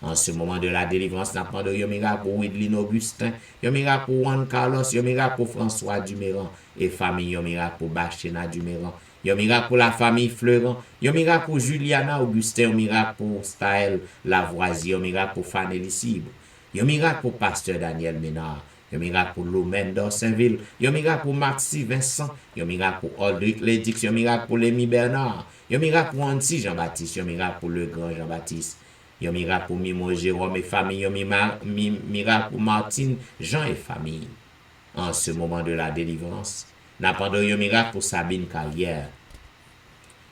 En ce moment de la délivrance, n'a pas de yon miracle pour Widlin Augustin, yon miracle pour Juan Carlos, yon miracle pour François Duméran, et famille, yon miracle pour Bachena Duméran, yon miracle pour la famille Fleurant, yon miracle pour Juliana Augustin, yon miracle pour Staël Lavoisier, yon miracle pour Fanny Cibre, yon miracle pour Pasteur Daniel Ménard, yon miracle pour Lomen d'Orsainville, yon miracle pour Maxi Vincent, yon miracle pour Aldric Lédix, yon miracle pour Lémi Bernard, yon miracle pour Anti Jean-Baptiste, yon miracle pour Le Grand Jean-Baptiste, yon miracle pour Mimo Jérôme et famille, yon miracle pour Martine, Jean et famille. En ce moment de la délivrance, n'appendons yon miracle pour Sabine Carrière,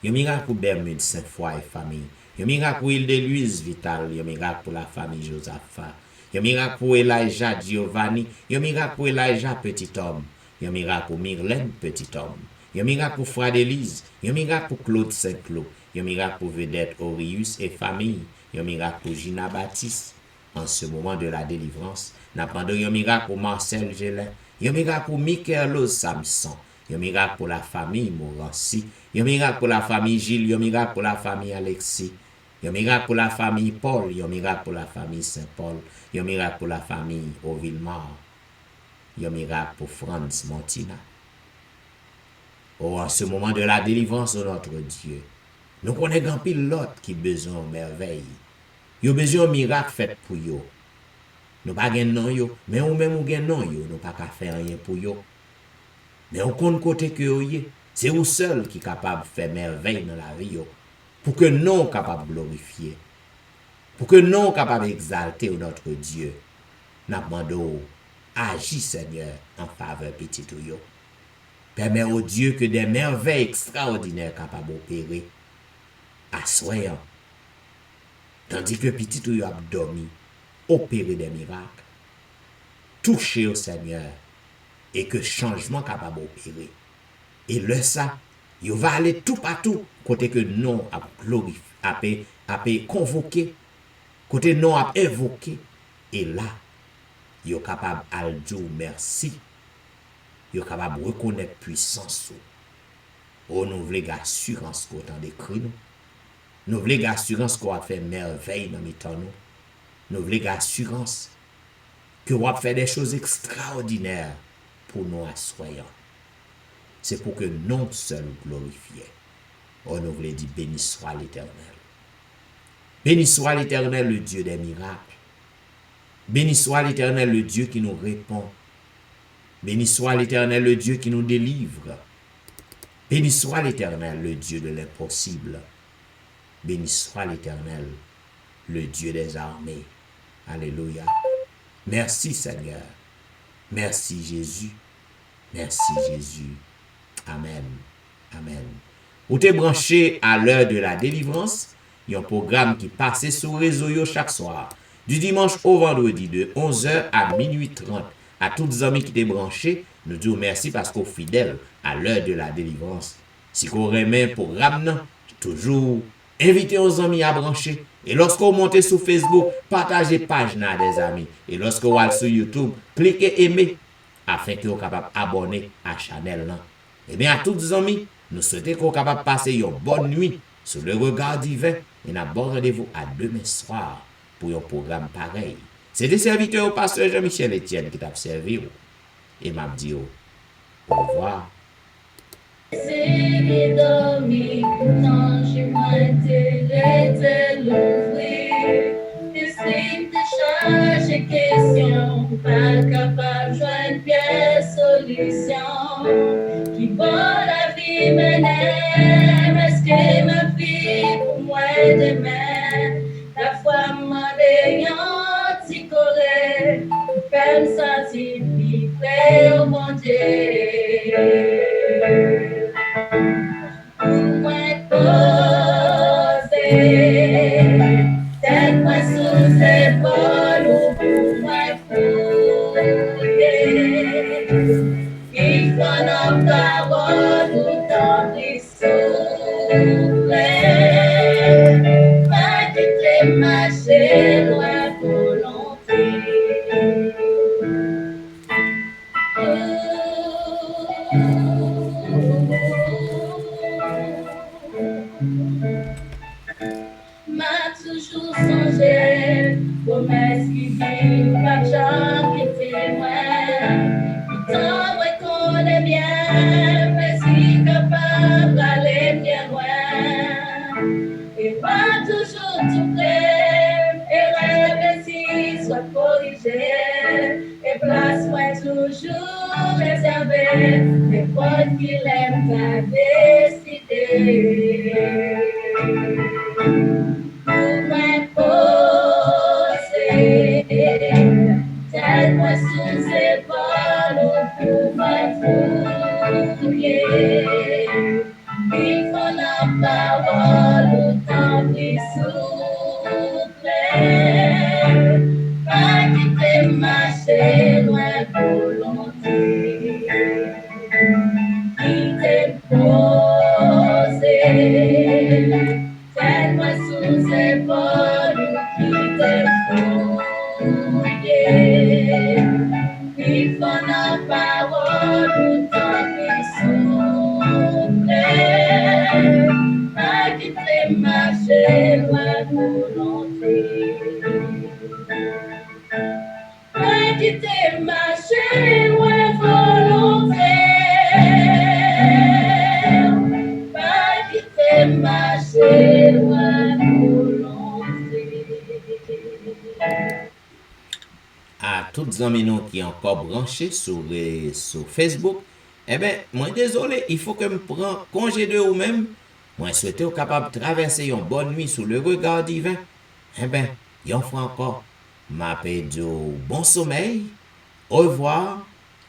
yon miracle pour Bermude Saint-Foy et famille, yon miracle pour Île-de-Louise Vital, yon miracle pour la famille Josaphat, yon miracle pour Elijah Giovanni, yon miracle pour Elijah Petit Homme, yon miracle pour Myrlène Petit Homme, yon miracle pour Frère Élise, yon miracle pour Claude Saint-Cloud, yon miracle pour Vedette Orius et famille, yon miracle pour Gina Baptiste. En ce moment de la délivrance, n'appendons yon miracle pour Marcel Gélin, yon miracle pour Michaelos Samson, yon miracle pour la famille Morancy, yon miracle pour la famille Gilles, yon miracle pour la famille Alexis, yon miracle pour la famille Paul, yon miracle pour la famille Saint-Paul, yon miracle pour la famille Auvillemar, yon miracle pour Franz Montina. Oh, en ce moment de la délivrance, oh notre Dieu, nous connaissons un pilote qui a besoin de merveille. Yo besoin de miracle fait pour yo. Nous pas gen non yo, mais ou même ou gen non yo, nous pas qu'à faire rien pour yo. Mais on compte côté que yo yé, c'est vous seul qui capable de faire merveille dans la vie yo, pour que non capable de glorifier, pour que non capable d'exalter notre Dieu. N'a demandé agis Seigneur en faveur petit ou yo. Permets au Dieu que des merveilles extraordinaires capables d'opérer. Assoyant. Tandis que petit ou yo a dormi, opérer des miracles, toucher au Seigneur, et que changement capable d'opérer. Et le ça, il va aller tout partout, côté que non a glorifié, a convoqué, côté non a évoqué, et là, il est capable de dire merci, il est capable de reconnaître puissance. Oh, nous voulons l'assurance qu'on a décrit nous. Nous voulons l'assurance qu'on va faire merveille dans les temps nous. Nous voulons l'assurance que on va faire des choses extraordinaires pour nous assoyants. C'est pour que nous seuls glorifions. Oh, nous voulons dire béni soit l'Éternel. Béni soit l'Éternel, le Dieu des miracles. Béni soit l'Éternel, le Dieu qui nous répond. Béni soit l'Éternel, le Dieu qui nous délivre. Béni soit l'Éternel, le Dieu de l'impossible. Béni soit l'Éternel, le Dieu des armées. Alléluia. Merci Seigneur. Merci Jésus. Merci Jésus. Amen. Amen. Vous êtes branché à l'heure de la délivrance. Il y a un programme qui passe sur le réseau chaque soir. Du dimanche au vendredi de 11h à minuit 30. À tous les amis qui étaient branchés, nous disons merci parce qu'on est fidèles à l'heure de la délivrance. Si vous remet un programme, toujours invitez aux amis à brancher. Et lorsque vous montez sur Facebook, partagez page à des amis. Et lorsque vous allez sur YouTube, cliquez aimer afin que vous soyez capable d'abonner à la chaîne. Et bien à tous les amis, nous souhaitons que vous soyez capable de passer une bonne nuit sur le regard divin. Et nous bon rendez-vous à demain soir pour un programme pareil. C'est des serviteurs au pasteur Jean-Michel Etienne qui t'a servi. Et m'a dit au revoir. Question, pas capable de joindre pièce solution. Qui bon la vie m'aime, est-ce que ma vie pour moi demain? La foi m'a déyanti collé, fait me sentir vivre au bon Dieu. parole ou ton souffle. Pas quitter marcher loin volonté. M'a toujours songé, promesse qui dit, pas jamais qui témoin. Pourtant, moi, connais bien, mais si capable d'aller bien loin. Et moi, toujours tout prêt, et rêve si soit corrigé. Et place-moi toujours réservé, les potes qui l'aiment, t'as décidé. Tête-moi sous épaules pour m'effouiller. Il faut la parole ou tant pis souffle. Pas quitter marcher loin volonté. Qui t'est posé. Tête-moi sous épaules qui t'est fouillé. Il faut la parole ou tant pis souffle. Pas quitter marcher loin volonté. Pas quitter marcher loin volonté. Pas quitter marcher loin volonté. À toutes amis nous qui sont encore branchés sur Facebook, eh bien, moi désolé, il faut que je prenne congé de vous-même. Moi souhaite être capable de traverser une bonne nuit sous le regard divin. Eh bien, yon fois encore, m'appelle bon sommeil, au revoir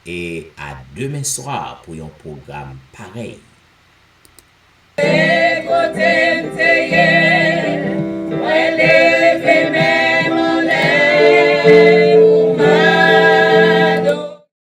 et à demain soir pour un programme pareil.